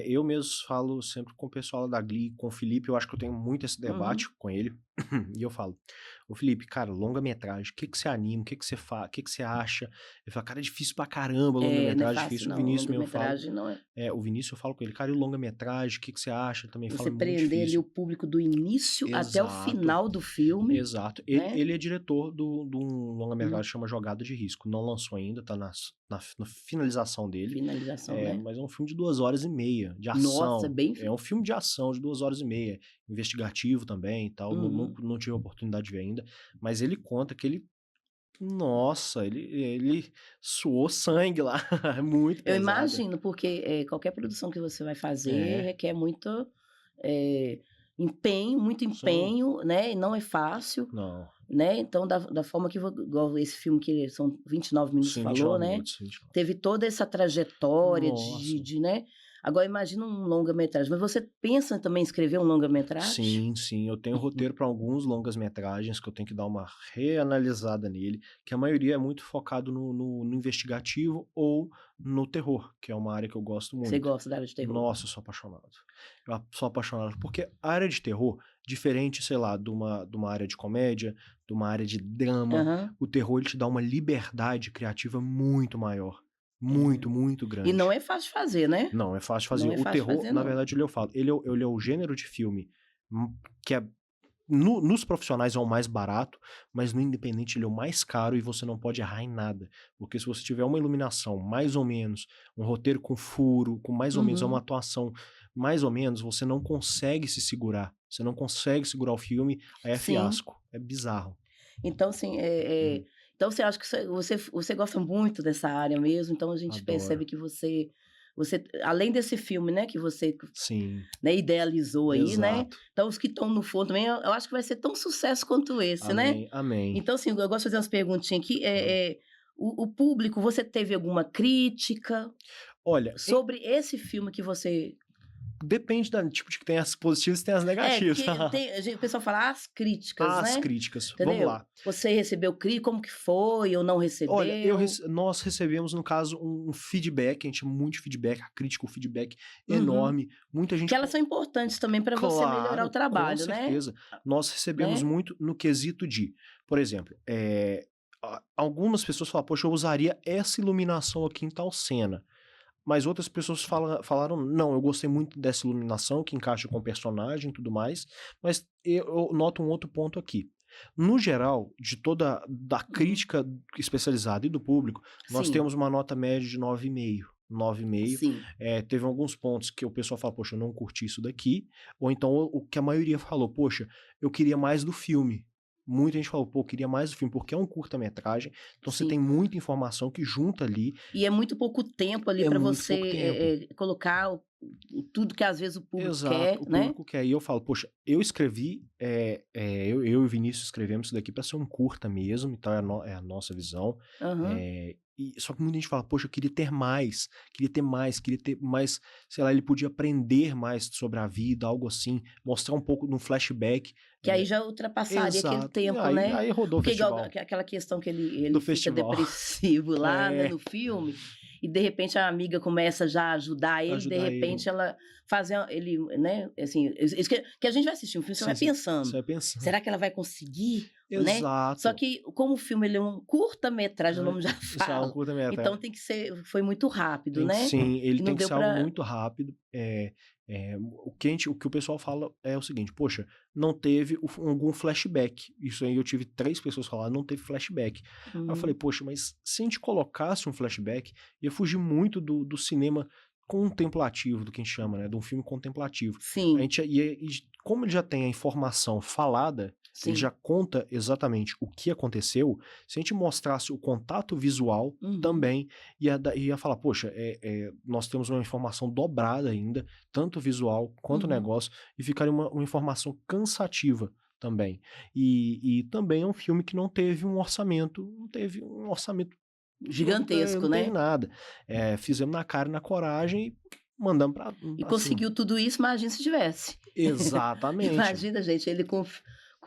Eu mesmo falo sempre com o pessoal da Glee, com o Felipe, eu acho que eu tenho muito esse debate com ele, e eu falo, ô Felipe, cara, longa-metragem, o que você anima, o que você faz, o que você acha? Ele fala, cara, é difícil pra caramba, longa-metragem é difícil. Não, o Vinícius mesmo fala. Não é. O Vinícius, eu falo com ele, cara, e o longa-metragem, o que você acha? Ele também fala, muito difícil. Você prender ali o público do início até o final do filme. Exato. Né? Ele é diretor de um longa-metragem que chama Jogada de Risco. Não lançou ainda, tá na finalização dele. Né? Mas é um filme de 2h30 de ação. Nossa, bem... É um filme de ação de 2h30, investigativo também e tal. Não tive a oportunidade de ver ainda. Mas ele conta que ele... Nossa, ele suou sangue lá. É muito pesado. Eu imagino, porque qualquer produção que você vai fazer requer muito muito empenho, né? E não é fácil. Não. Né? Então, da forma que igual esse filme que são 29 minutos, falou, né? Teve toda essa trajetória né? Agora, imagina um longa-metragem. Mas você pensa também em escrever um longa-metragem? Sim. Eu tenho roteiro para alguns longas-metragens que eu tenho que dar uma reanalisada nele, que a maioria é muito focado no investigativo ou no terror, que é uma área que eu gosto muito. Você gosta da área de terror? Nossa, eu sou apaixonado. Eu sou apaixonado, porque a área de terror, diferente, sei lá, de uma área de comédia, de uma área de drama, o terror ele te dá uma liberdade criativa muito maior. Muito grande. E não é fácil de fazer, né? Não é fácil de fazer. O terror, na verdade, eu falo, ele é o gênero de filme que é nos profissionais é o mais barato, mas no independente ele é o mais caro e você não pode errar em nada. Porque se você tiver uma iluminação mais ou menos, um roteiro com furo, com mais ou menos, uma Uhum. atuação mais ou menos, você não consegue se segurar. Você não consegue segurar o filme, aí é Sim. fiasco. É bizarro. Então, assim, Uhum. então você acha que você gosta muito dessa área mesmo, então a gente Adoro. percebe que você além desse filme, né, que você, Sim, né, idealizou aí, né, exato. então os que estão no forno também, eu acho que vai ser tão sucesso quanto esse, né. Amém, amém. Então, assim, eu gosto de fazer umas perguntinhas aqui, Hum. o público, você teve alguma crítica Olha, sobre esse filme que você depende da tipo de que tem as positivas e tem as negativas. que tem o pessoal fala as críticas, As né, críticas, vamos entendeu. lá. Você recebeu como que foi ou não Olha, recebeu? nós recebemos, no caso, um feedback, a gente chama muito de feedback, a crítica, o feedback Uhum. enorme, muita Que gente elas são importantes também para você melhorar o claro, com trabalho, né, certeza. Nós recebemos né. muito no quesito de, por exemplo, algumas pessoas falam: "Poxa, eu usaria essa iluminação aqui em tal cena", mas outras pessoas falaram: "Não, eu gostei muito dessa iluminação que encaixa com o personagem e tudo mais", mas eu noto um outro ponto aqui. No geral, de toda da Uhum. crítica especializada e do público, nós Sim, temos uma nota média de 9,5. 9,5. sim. Teve alguns pontos que o pessoal fala: "Poxa, eu não curti isso daqui", ou então o que a maioria falou: "Poxa, eu queria mais do filme". Muita gente falou: "Pô, eu queria mais do filme", porque é um curta-metragem, então você Sim. tem muita informação que junta ali, E é muito pouco tempo ali é para muito você, pouco tempo. colocar tudo que às vezes o público Exato, quer, o né. público quer. E eu falo: "Poxa, eu escrevi, eu e o Vinícius escrevemos isso daqui para ser um curta mesmo, então é a nossa visão". Aham. E só que muita gente fala: "Poxa, eu queria ter mais, queria ter mais", sei lá, ele podia aprender mais sobre a vida, algo assim, mostrar um pouco no flashback. Que aí já ultrapassaria aquele Exato. E tempo, aí né. aí rodou o Porque igual festival, aquela questão que ele do fica festival. depressivo lá, né, É, no filme, e de repente a amiga começa já a ajudar ele, de ajudar ele. repente ela fazer ele, né, assim, isso que a gente vai assistir um filme, você vai Sim, sim. Você pensando: vai pensando. "Será que ela vai conseguir?", né. Só Exato. que como o filme ele é um curta-metragem, o nome já Isso é um fala, então curta-metragem. tem que ser foi muito rápido, Tem que né, sim, ele e não tem que deu ser algo pra muito rápido. O que o pessoal fala é o seguinte: "Poxa, não teve algum flashback". Isso aí eu tive 3 pessoas falar: "Não teve flashback". Aí eu falei: uhum. "Poxa, mas se a gente colocasse um flashback, ia fugir muito do cinema contemplativo, do que a gente chama, né, de um filme contemplativo". A Sim, gente ia como ele já tem a informação falada, ele já sim. conta exatamente o que aconteceu, se a gente mostrasse o contato visual Uhum, também ia falar: "Poxa, nós temos uma informação dobrada ainda, tanto visual quanto uhum. negócio", e ficaria uma informação cansativa também. E também é um filme que não teve um orçamento, Gigantesco, não teve né. nada. Fizemos na cara e na coragem e mandamos E pra cima. conseguiu tudo isso, imagina se tivesse. Exatamente. Imagina, gente, ele com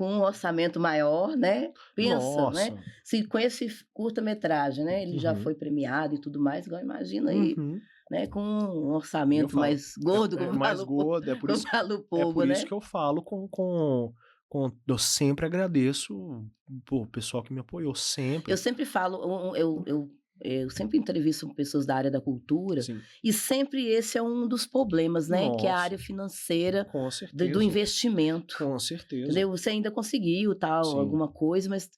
um orçamento maior, né, pensa, né, Nossa. se com esse curta-metragem, né, ele já Uhum, foi premiado e tudo mais, agora imagina aí, uhum. né, com um Eu orçamento falo, mais gordo, é mais gordo, como fala o é povo, por isso né. que eu falo eu sempre agradeço pô, o pessoal que me apoiou, Eu sempre. sempre falo, eu sempre entrevisto pessoas da área da cultura, Sim. e sempre esse é um dos problemas, né, que é a área Nossa, financeira com do certeza, investimento. com certeza. Entendeu? Você ainda conseguiu, tal, Sim. alguma coisa, mas,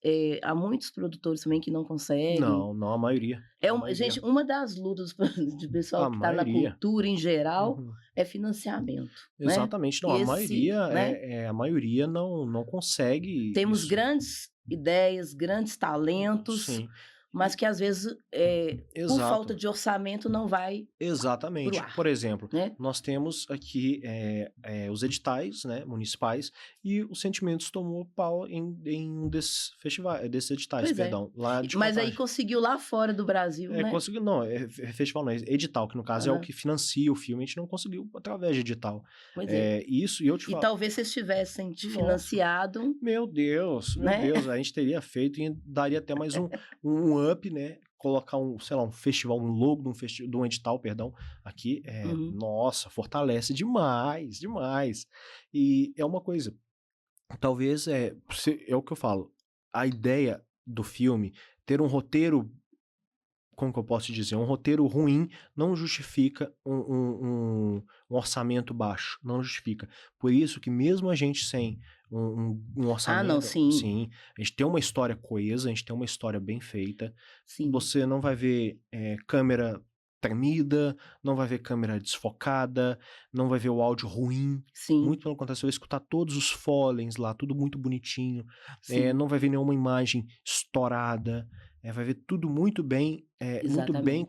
há muitos produtores também que não conseguem. Não, não, a maioria, É a gente, maioria, uma das lutas de pessoal a que está na maioria. cultura em geral, Uhum. é financiamento, né. Exatamente, não, E a esse, maioria, né, a maioria não consegue temos isso. grandes ideias, grandes talentos, Sim. mas E que às vezes, por falta exato. de orçamento não vai para o Exatamente. Por ar, exemplo, né. nós temos aqui, os editais, né, municipais, e o Sentimentos tomou pau em um desses editais, Pois é. perdão, lá de Mas aí Contagem. conseguiu lá fora do Brasil, né. Conseguiu não, festival não, é edital, que no caso é o Aham. que financia o filme, a gente não conseguiu através de edital. Pois é. Isso e eu te E falo, talvez se eles tivessem te nossa, financiado, meu né. Deus, a gente teria feito e daria até mais um up, né, colocar sei lá, um festival, um logo de um edital, perdão, aqui, Uhum. nossa, fortalece demais, demais. E é uma coisa, talvez, é o que eu falo, a ideia do filme ter um roteiro, como que eu posso te dizer? Um roteiro ruim não justifica um orçamento baixo, não justifica. Por isso que mesmo a gente sem um Ah, orçamento. não, sim. Sim, a gente tem uma história coesa, a gente tem uma história bem feita. Sim. Você não vai ver câmera tremida, não vai ver câmera desfocada, não vai ver o áudio ruim. Sim. Muito pelo contrário, você vai escutar todos os follens lá, tudo muito bonitinho. Sim. Não vai ver nenhuma imagem estourada. Vai ver tudo muito bem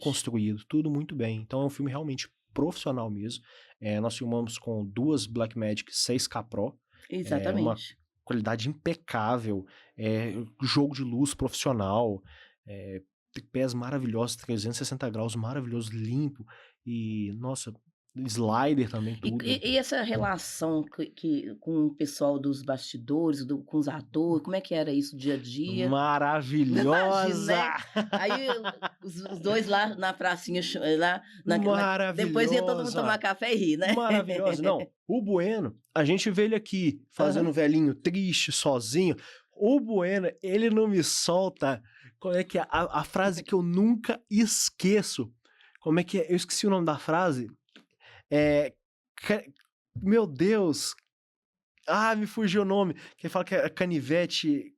construído, tudo muito bem. Então é um filme realmente profissional mesmo. Nós filmamos com 2 Blackmagic 6K Pro. Uma Exatamente. qualidade impecável, jogo de luz profissional, tripés maravilhosos, 360 graus maravilhoso, limpo. E, nossa, slider também, tudo. E essa relação com o pessoal dos bastidores, com os atores, como é que era isso dia a dia? Maravilhosa! Imagina, né? Aí os dois lá na pracinha, Maravilhosa! Depois ia todo mundo tomar café e rir, né? Maravilhosa! Não, o Bueno, a gente vê ele aqui fazendo velhinho triste, sozinho. O Bueno, ele não me solta. Como é que é? A frase que eu nunca esqueço. Como é que é? Eu esqueci o nome da frase. Meu Deus! Me fugiu o nome. Que ele fala que é canivete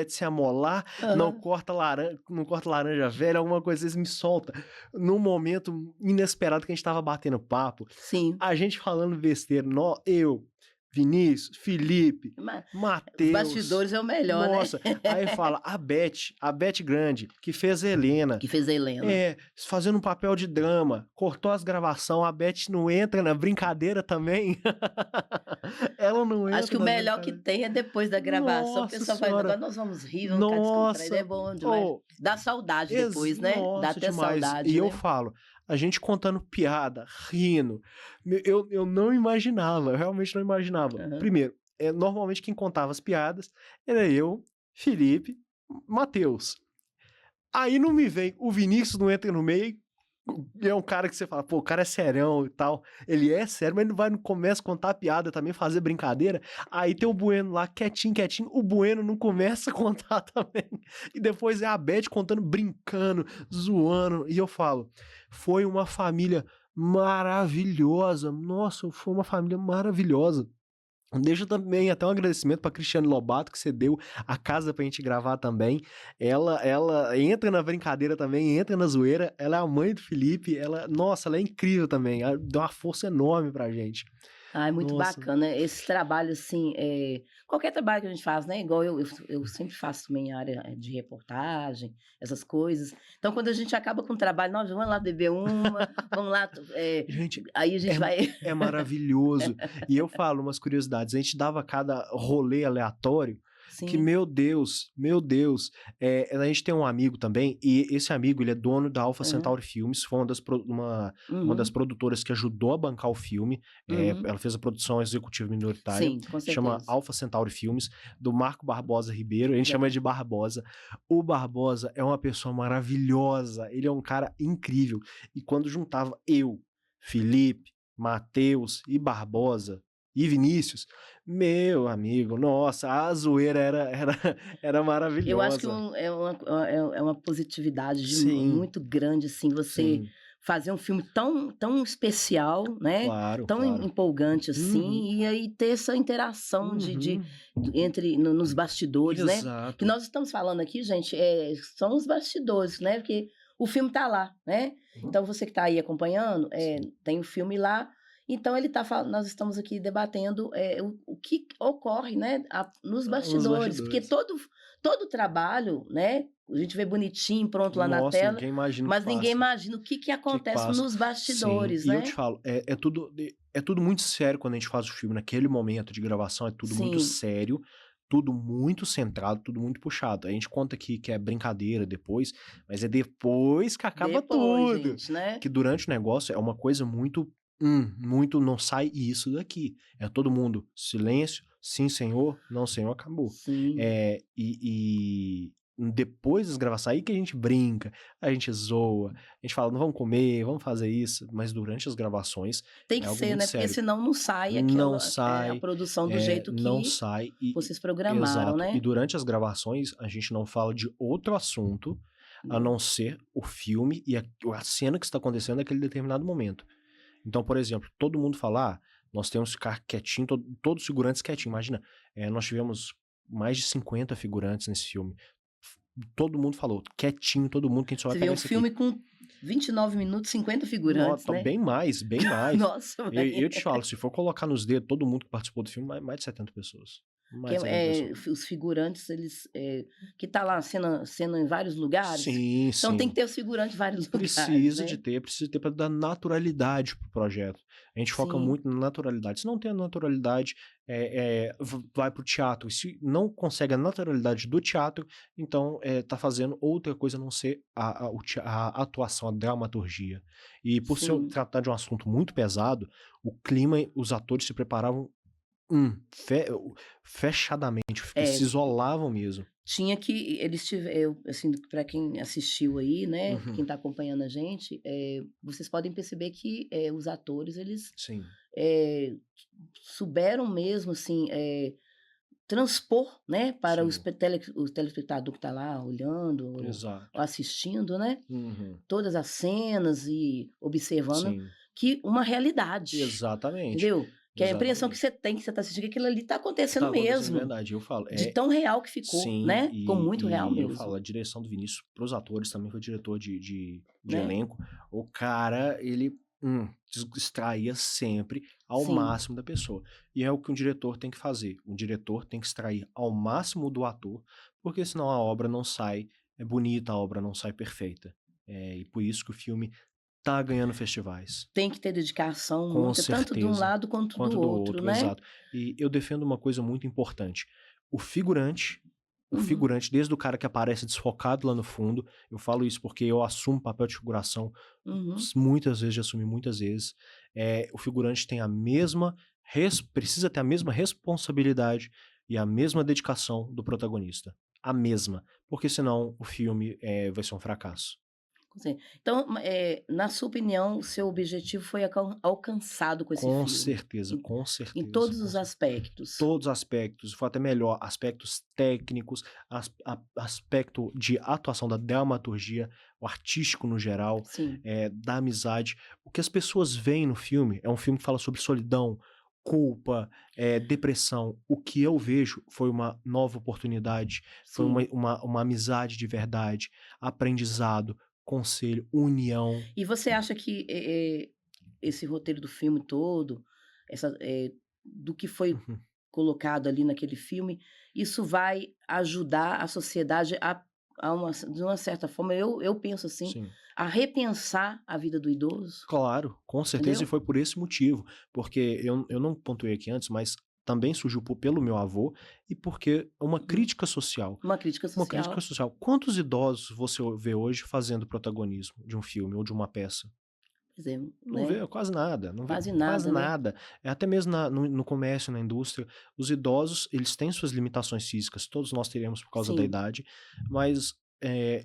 se amolar, não corta laranja velha, alguma coisa, eles me solta. Num momento inesperado que a gente tava batendo papo. Sim. A gente falando besteira, eu, Vinícius, Felipe, Matheus. Os bastidores é o melhor, nossa, né? Aí fala, a Beth Grande, que fez a Helena. Fazendo um papel de drama, cortou as gravações, a Beth não entra na brincadeira também. Ela não entra. Acho que o melhor que tem é depois da gravação, o pessoal vai, agora nós vamos rir, vamos ficar descontraídos, é bom demais. Dá saudade depois, né? Dá até demais. saudade, E né? eu falo, a gente contando piada, rindo. Eu não imaginava, eu realmente não imaginava. Primeiro, normalmente quem contava as piadas era eu, Felipe, Matheus. Aí não me vem, o Vinícius não entra no meio, é um cara que você fala, pô, o cara é serão e tal. Ele é sério, mas não começa a contar piada também, fazer brincadeira. Aí tem o Bueno lá, quietinho, o Bueno não começa a contar também. E depois é a Beth contando, brincando, zoando. E eu falo, foi uma família maravilhosa. Nossa, foi uma família maravilhosa. Deixa também até um agradecimento para Cristiane Lobato, que cedeu a casa pra gente gravar também. Ela entra na brincadeira também, entra na zoeira. Ela é a mãe do Felipe. Nossa, ela é incrível também. Ela deu uma força enorme pra gente. É muito bacana. Esse trabalho, assim, qualquer trabalho que a gente faz, né? Igual eu sempre faço também área de reportagem, essas coisas. Então, quando a gente acaba com o trabalho, nós vamos lá beber uma, vamos lá. Gente, aí a gente vai. É maravilhoso. E eu falo umas curiosidades. A gente dava cada rolê aleatório. Sim. Que, meu Deus, a gente tem um amigo também, e esse amigo, ele é dono da Alpha Centauri Filmes, foi uma das produtoras que ajudou a bancar o filme, ela fez a produção executiva minoritária. Sim, com certeza. Chama Alpha Centauri Filmes, do Marco Barbosa Ribeiro, a gente chama de Barbosa. O Barbosa é uma pessoa maravilhosa, ele é um cara incrível, e quando juntava eu, Felipe, Matheus e Barbosa, e Vinícius, meu amigo, nossa, a zoeira era maravilhosa. Eu acho que é uma positividade muito grande, assim, você fazer um filme tão especial, né? Tão empolgante, assim, e aí ter essa interação nos bastidores, né? Que nós estamos falando aqui, gente, são os bastidores, né? Porque o filme tá lá, né? Então, você que tá aí acompanhando, tem o filme lá. Então, ele tá falando, nós estamos aqui debatendo o que ocorre, né, nos bastidores. Porque todo trabalho, né, a gente vê bonitinho, pronto lá na tela, mas ninguém imagina o que acontece nos bastidores, né? E eu te falo, é tudo muito sério quando a gente faz o filme. Naquele momento de gravação, é tudo muito sério, tudo muito centrado, tudo muito puxado. A gente conta aqui que é brincadeira depois, mas é depois que acaba tudo. Gente, né? Que durante o negócio é uma coisa muito não sai isso daqui. É todo mundo, silêncio, sim senhor, não senhor, acabou. E depois das gravações, aí que a gente brinca, a gente zoa, a gente fala, não vamos comer, vamos fazer isso, mas durante as gravações tem que ser, né? Sério. Porque senão não sai a produção do jeito que não sai, vocês programaram, né? E durante as gravações, a gente não fala de outro assunto, a não ser o filme e a cena que está acontecendo naquele determinado momento. Então, por exemplo, todo mundo fala, Nós temos que ficar quietinho, todos os figurantes quietinhos. Imagina, nós tivemos mais de 50 figurantes nesse filme. Todo mundo falou, quietinho, todo mundo, que a gente só vai Você vê pegar um isso filme aqui. com 29 minutos, 50 figurantes, Nota, né? bem mais, bem mais. Nossa, Eu te falo, se for colocar nos dedos todo mundo que participou do filme, mais de 70 pessoas. que Mais de 70 pessoas. os figurantes, eles que tá lá sendo em vários lugares. Sim, Então tem sim. que ter os figurantes em vários lugares, Precisa né? precisa ter para dar naturalidade pro projeto. A gente foca Sim. muito na naturalidade. Se não tem a naturalidade, vai pro teatro. E se não consegue a naturalidade do teatro, então tá fazendo outra coisa a não ser a atuação, a dramaturgia. E por se Sim. tratar de um assunto muito pesado, o clima, os atores se preparavam fechadamente, se isolavam mesmo. Tinha que eles tiveram, assim, para quem assistiu aí, né, Uhum. quem tá acompanhando a gente, vocês podem perceber que os atores, eles Sim. souberam mesmo, assim, transpor, né, para Sim. o telespectador que tá lá olhando Exato. ou assistindo, né, Uhum. todas as cenas e observando Sim. que uma realidade, Exatamente. entendeu? Que a impressão que Exatamente. você tá assistindo, que aquilo ali tá acontecendo Tá acontecendo mesmo, verdade, eu falo. de tão real que ficou, Sim, né, ficou muito real eu falo, mesmo, a direção do Vinícius pros atores também, foi diretor de né? elenco. O cara, ele extraía sempre ao Sim. máximo da pessoa. E é o que um diretor tem que fazer. Um diretor tem que extrair ao máximo do ator, porque senão a obra não sai bonita, a obra não sai perfeita. E por isso que o filme tá ganhando festivais. Tem que ter dedicação Com muita, tanto de um certeza. lado quanto do Quanto do outro, outro, né? exato. E eu defendo uma coisa muito importante. O figurante, Uhum. desde o cara que aparece desfocado lá no fundo, eu falo isso porque eu assumo papel de figuração, Uhum. muitas vezes, já assumi muitas vezes. O figurante tem a mesma, precisa ter a mesma responsabilidade e a mesma dedicação do protagonista. A mesma. Porque senão o filme vai ser um fracasso. Sim. Então, na sua opinião, o seu objetivo foi alcançado com esse Com filme? certeza, com Em certeza. todos Com os certeza. aspectos? Todos os aspectos, foi até melhor, aspectos técnicos, aspecto de atuação da dramaturgia, o artístico no geral, Sim. da amizade. O que as pessoas veem no filme é um filme que fala sobre solidão, culpa, depressão. O que eu vejo foi uma nova oportunidade, foi Sim. uma amizade de verdade, aprendizado, conselho, união. E você acha que esse roteiro do filme todo, do que foi Uhum. colocado ali naquele filme, isso vai ajudar a sociedade de uma certa forma, eu penso assim, Sim. a repensar a vida do idoso? Claro, com certeza, e Entendeu? foi por esse motivo, porque eu não pontuei aqui antes, mas também surgiu pelo meu avô e porque é uma Uhum. crítica social. Uma crítica Uma crítica social. social. Quantos idosos você vê hoje fazendo protagonismo de um filme ou de uma peça? Quer dizer, Não né, vê quase nada, não vê quase quase nada, né. nada. Até mesmo no comércio, na indústria, os idosos, eles têm suas limitações físicas, todos nós teremos por causa da Sim, idade, mas,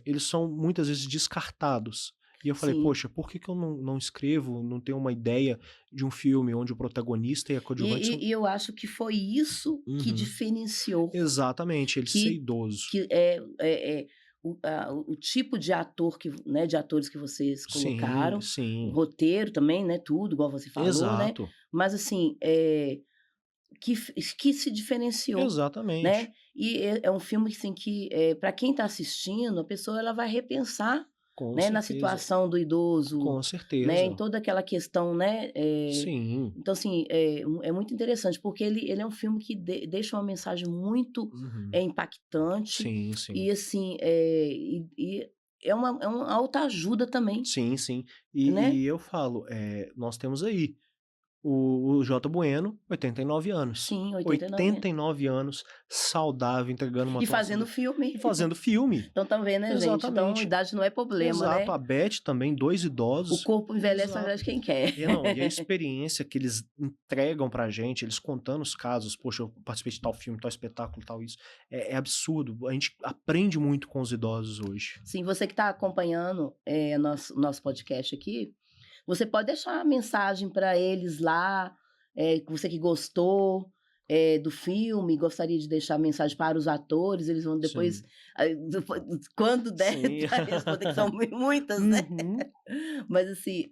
eles são muitas vezes descartados. E eu falei: sim. "Poxa, por que que eu não escrevo, não tenho uma ideia de um filme onde o protagonista e a coadjuvante são". E eu acho que foi isso que Uhum. diferenciou, Exatamente, ele ser que idoso. que o tipo de ator que, né, de atores que vocês Sim, colocaram, o sim. roteiro também, né, tudo, igual você falou, né, Exato, mas assim, que se diferenciou, exatamente. né. E é um filme, assim, que, pra quem tá assistindo, a pessoa ela vai repensar, Com né, na certeza, situação do idoso, com né, em certeza. toda aquela questão, né, Sim. então assim, é muito interessante, porque ele é um filme que deixa uma mensagem muito, Uhum. impactante Sim, sim. e assim, e é uma autoajuda também, Sim, sim. né. E eu falo, nós temos aí o Jota Bueno, 89 anos. Sim, 89 anos. 89 anos, saudável, entregando uma E atuação fazendo filme. e fazendo filme. Então tá vendo, né, gente? Então Exatamente. idade não é problema, Exato. né. A Beth também, 2 O idosos. corpo envelhece, mas Exato. envelhece quem quer. E a experiência que eles entregam pra gente, eles contando os casos, "Poxa, eu participei de tal filme, tal espetáculo, tal isso", é absurdo. A gente aprende muito com os idosos hoje. Sim, você que está acompanhando, nosso podcast aqui, você pode deixar uma mensagem para eles lá, você que gostou, do filme, gostaria de deixar mensagem para os atores, eles vão depois, quando der, responder, que são muitas, né? Mas assim,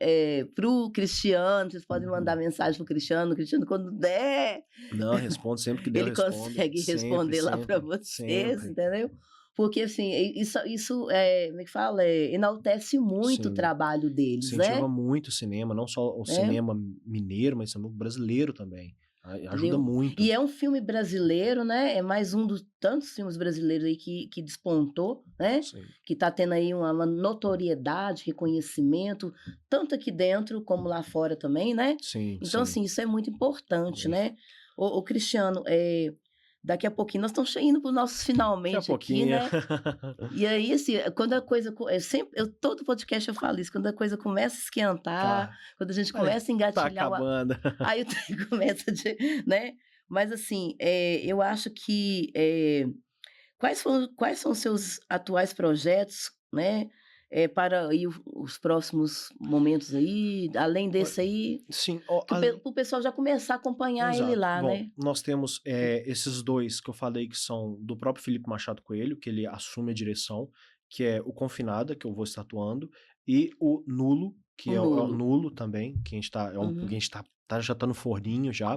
pro Cristiano, vocês podem mandar mensagem pro Cristiano, quando der... Não, respondo sempre que der, ele consegue responder lá para vocês, entendeu? Porque, assim, isso como é que fala? Enaltece muito o trabalho deles, né? Incentiva muito o cinema, não só o cinema mineiro, mas também o brasileiro também. Ajuda muito. E é um filme brasileiro, né? É mais um dos tantos filmes brasileiros aí que despontou, né? Sim. Que tá tendo aí uma notoriedade, reconhecimento, tanto aqui dentro como lá fora também, né? Sim, então, assim, isso é muito importante, né? O Cristiano, daqui a pouquinho nós estamos indo para os nossos finalmente aqui, né? E aí, assim, quando a coisa... todo podcast eu falo isso, quando a coisa começa a esquentar, quando a gente começa a engatilhar... Tá acabando. Aí o trem começa né? Mas, assim, eu acho que... quais são os seus atuais projetos, né? Para aí os próximos momentos aí, além desse aí, sim, para o pessoal já começar a acompanhar ele lá, né? Nós temos esses dois que eu falei que são do próprio Felipe Machado Coelho, que ele assume a direção, que é o Confinada, que eu vou estar atuando, e o Nulo, que é o Nulo também, que a gente tá, já tá no forninho já.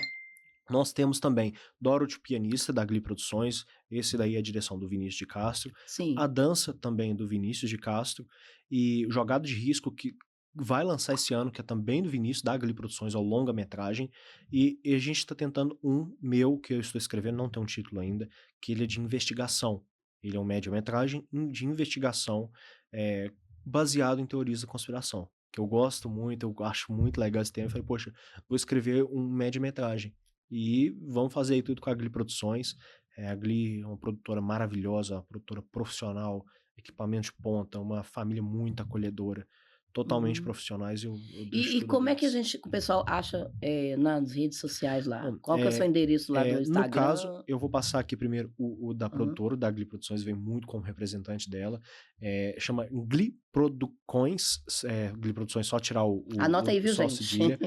Nós temos também Dorothy, pianista, da Glee Produções. Esse daí é a direção do Vinícius de Castro. Sim. A dança também do Vinícius de Castro. E Jogado de Risco, que vai lançar esse ano, que é também do Vinícius, da Glee Produções, ao longa-metragem. E a gente está tentando um meu, que eu estou escrevendo, não tem um título ainda, que ele é de investigação. Ele é um média-metragem de investigação baseado em teorias da conspiração. Que eu gosto muito, eu acho muito legal esse tema. Eu falei, poxa, vou escrever um média-metragem. E vamos fazer aí tudo com a Glee Produções. A Glee é uma produtora maravilhosa, uma produtora profissional, equipamento de ponta, uma família muito acolhedora, totalmente profissionais. E como é que o pessoal acha nas redes sociais lá? Qual que é o seu endereço lá do Instagram? No caso, eu vou passar aqui primeiro o da produtora, da Glee Produções, vem muito como representante dela. Chama Glee Produções, Glee Produções, só tirar Anota aí, viu, só gente? cedilha.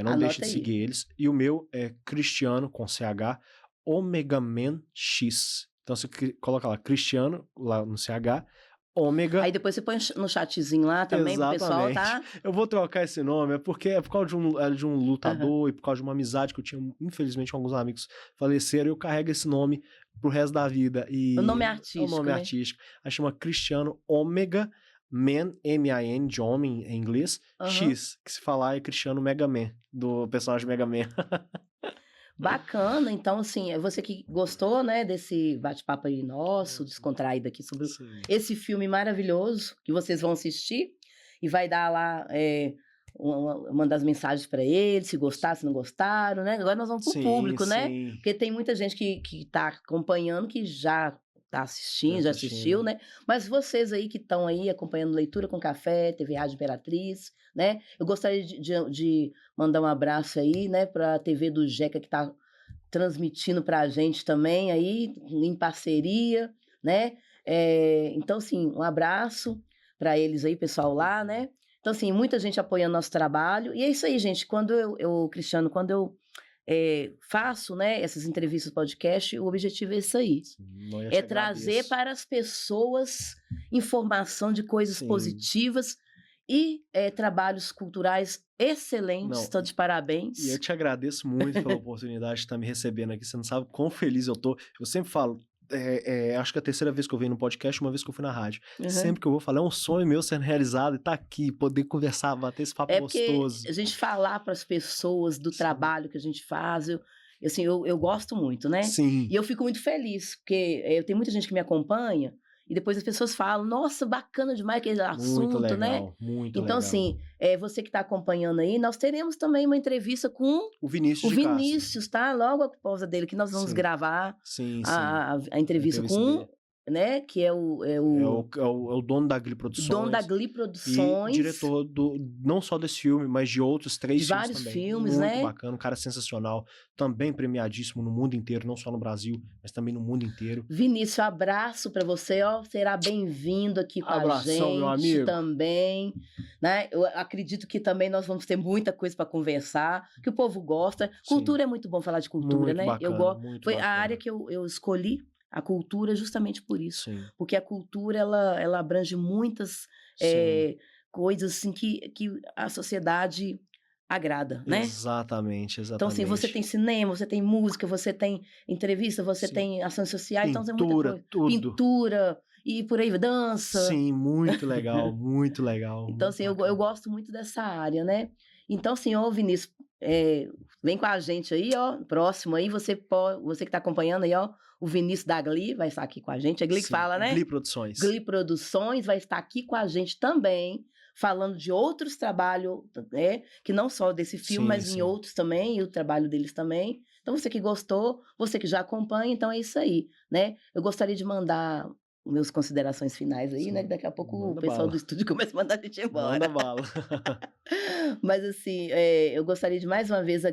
Não deixe de seguir eles. E o meu é Cristiano, com CH, Omega Man X. Então você coloca lá, Cristiano, lá no CH, Ômega. Aí depois você põe no chatzinho lá também pro pessoal, tá? Eu vou trocar esse nome, porque é por causa de um lutador e por causa de uma amizade que eu tinha, infelizmente, com alguns amigos faleceram, e eu carrego esse nome pro resto da vida. E o nome artístico, é o nome artístico. Aí chama Cristiano Ômega Man, M-I-N, de homem em inglês, X, que se falar é Cristiano Mega Man, do personagem Mega Man. Bacana, então assim, é você que gostou, né, desse bate-papo aí nosso, descontraído aqui sobre esse filme maravilhoso que vocês vão assistir e vai dar lá uma das mensagens para eles, se gostar, se não gostaram, né? Agora nós vamos pro público, né? Porque tem muita gente que tá acompanhando, que já tá assistindo, já assistiu, né? Mas vocês aí que estão aí acompanhando Leitura com Café, TV Rádio Imperatriz, né? Eu gostaria de mandar um abraço aí, né, para a TV do Jeca, que tá transmitindo pra gente também aí, em parceria, né? Então, assim, um abraço para eles aí, pessoal lá, né? Então, assim, muita gente apoiando nosso trabalho. E é isso aí, gente. Cristiano, quando eu faço, né, essas entrevistas podcast, o objetivo é isso aí. Trazer para as pessoas informação de coisas positivas e trabalhos culturais excelentes. Estou de parabéns. E eu te agradeço muito pela oportunidade de estar me recebendo aqui. Você não sabe quão feliz eu tô. Eu sempre falo, acho que a terceira vez que eu venho no podcast, uma vez que eu fui na rádio. Sempre que eu vou falar, é um sonho meu sendo realizado e estar aqui, poder conversar, bater esse papo gostoso. A gente falar para as pessoas do trabalho que a gente faz, eu gosto muito, né? Sim. E eu fico muito feliz, porque tem muita gente que me acompanha e depois as pessoas falam, nossa, bacana demais aquele assunto, muito legal, né? Muito então, legal. assim, você que está acompanhando aí, nós teremos também uma entrevista com o Vinícius, tá? Logo após dele, que nós vamos gravar a entrevista com né? Que é o dono da Glee Produções. Dono da Glee Produções. E diretor não só desse filme, mas de outros 3 de filmes vários também. filmes, Muito né? bacana, um cara sensacional. Também premiadíssimo no mundo inteiro, não só no Brasil, mas também no mundo inteiro. Vinícius, abraço para você, ó. Será bem-vindo aqui com Abração, a gente meu amigo. também, né? Eu acredito que também nós vamos ter muita coisa para conversar, que o povo gosta. Cultura Sim. É muito bom falar de cultura, Muito né? bacana, Eu gosto. Foi bacana. a área que eu escolhi, a cultura, justamente por isso. Sim. Porque a cultura ela abrange muitas coisas assim que a sociedade agrada, né? Exatamente. Então, assim, você tem cinema, você tem música, você tem entrevista, você tem ações sociais, então tem muita coisa. Tudo. Pintura, e por aí, dança. Sim, muito legal, muito legal. Então, assim, eu gosto muito dessa área, né? Então, assim, ô Vinícius, vem com a gente aí, ó, próximo aí, você que está acompanhando aí, ó, o Vinícius da Glee vai estar aqui com a gente, é Glee que fala, né? Glee Produções. Glee Produções vai estar aqui com a gente também, falando de outros trabalhos, né? Que não só desse filme, mas em outros também, e o trabalho deles também. Então, você que gostou, você que já acompanha, então é isso aí, né? Eu gostaria de mandar meus considerações finais aí, né? Que daqui a pouco o pessoal do estúdio começa a mandar a gente embora. Manda bala. Mas assim, eu gostaria de mais uma vez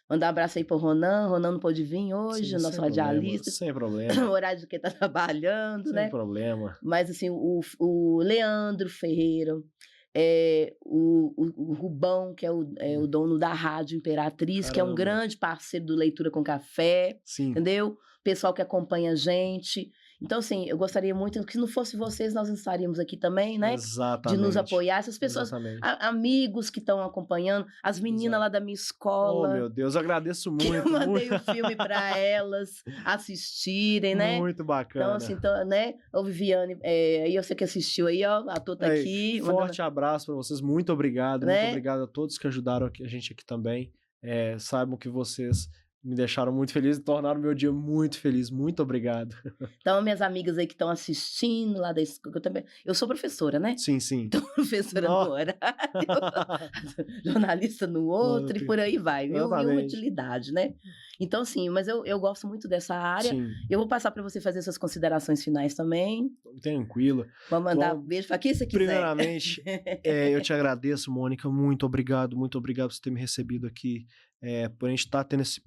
mandar um abraço aí pro Ronan. Ronan não pôde vir hoje, nosso radialista. Sem problema. O horário de quem tá trabalhando, né? Sem problema. Mas assim, o Leandro Ferreira, o Rubão, que é o dono da Rádio Imperatriz, que é um grande parceiro do Leitura com Café, entendeu? Pessoal que acompanha a gente. Então, assim, eu gostaria muito que, se não fosse vocês, nós não estaríamos aqui também, né? Exatamente. De nos apoiar. Essas pessoas, amigos que estão acompanhando, as meninas lá da minha escola. Oh, meu Deus, eu agradeço muito. Eu mandei o filme para elas assistirem, né? Muito bacana. Então, assim, né? Ô, Viviane, aí você que assistiu aí, ó, a Tô tá aqui. Forte abraço para vocês, muito obrigado. Né? Muito obrigado a todos que ajudaram a gente aqui também. Saibam que vocês me deixaram muito feliz e tornaram meu dia muito feliz. Muito obrigado. Então, minhas amigas aí que estão assistindo lá da escola, eu sou professora, né? Sim, sim. Então, professora no horário, jornalista no outro, e por aí vai, viu? E uma utilidade, né? Então, sim, mas eu gosto muito dessa área. Sim. Eu vou passar para você fazer suas considerações finais também. Tranquilo. Vou mandar um beijo para quem você quiser. Primeiramente, eu te agradeço, Mônica, muito obrigado por você ter me recebido aqui. Por a gente estar tendo esse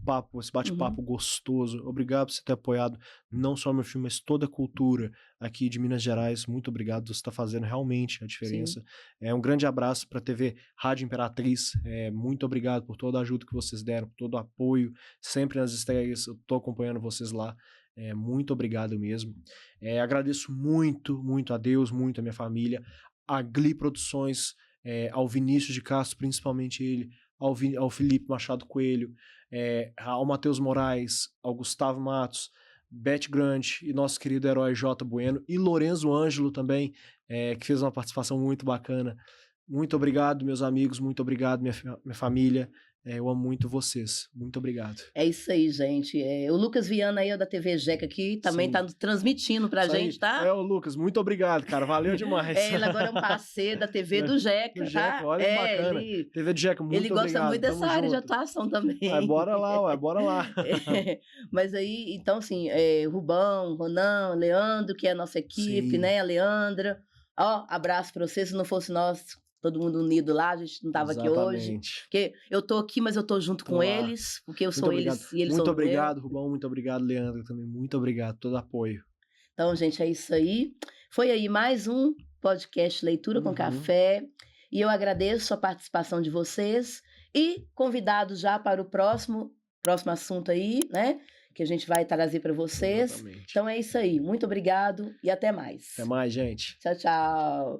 bate-papo gostoso. Obrigado por você ter apoiado não só meu filme, mas toda a cultura aqui de Minas Gerais. Muito obrigado, você está fazendo realmente a diferença. Um grande abraço para a TV Rádio Imperatriz. Muito obrigado por toda a ajuda que vocês deram, por todo o apoio. Sempre nas estreias, eu estou acompanhando vocês lá. Muito obrigado mesmo. Agradeço muito, muito a Deus, muito a minha família, a Glee Produções, ao Vinícius de Castro, principalmente ele, ao Felipe Machado Coelho, ao Matheus Moraes, ao Gustavo Matos, Beth Grant e nosso querido herói J. Bueno, e Lorenzo Ângelo também, que fez uma participação muito bacana. Muito obrigado, meus amigos, muito obrigado, minha família. Eu amo muito vocês. Muito obrigado. É isso aí, gente. O Lucas Viana aí, da TV Jeca aqui, também tá transmitindo pra gente, tá? O Lucas, muito obrigado, cara. Valeu demais. Ele agora é um parceiro da TV do Jeca, tá? Olha que bacana. TV do Jeca, muito obrigado. Ele gosta muito dessa área de atuação também. Bora lá, bora lá. Mas aí, então, assim, Rubão, Ronan, Leandro, que é a nossa equipe, né? A Leandra. Ó, abraço pra vocês. Se não fosse nós, todo mundo unido lá, a gente não estava aqui hoje. Porque eu tô aqui, mas eu tô junto com eles, porque eu sou eles e eles são eu. Muito obrigado, Rubão, muito obrigado, Leandro, também. Muito obrigado, todo apoio. Então, gente, é isso aí. Foi aí mais um podcast Leitura com Café. E eu agradeço a participação de vocês. E convidados já para o próximo assunto aí, né? Que a gente vai trazer para vocês. Exatamente. Então é isso aí. Muito obrigado e até mais. Até mais, gente. Tchau, tchau.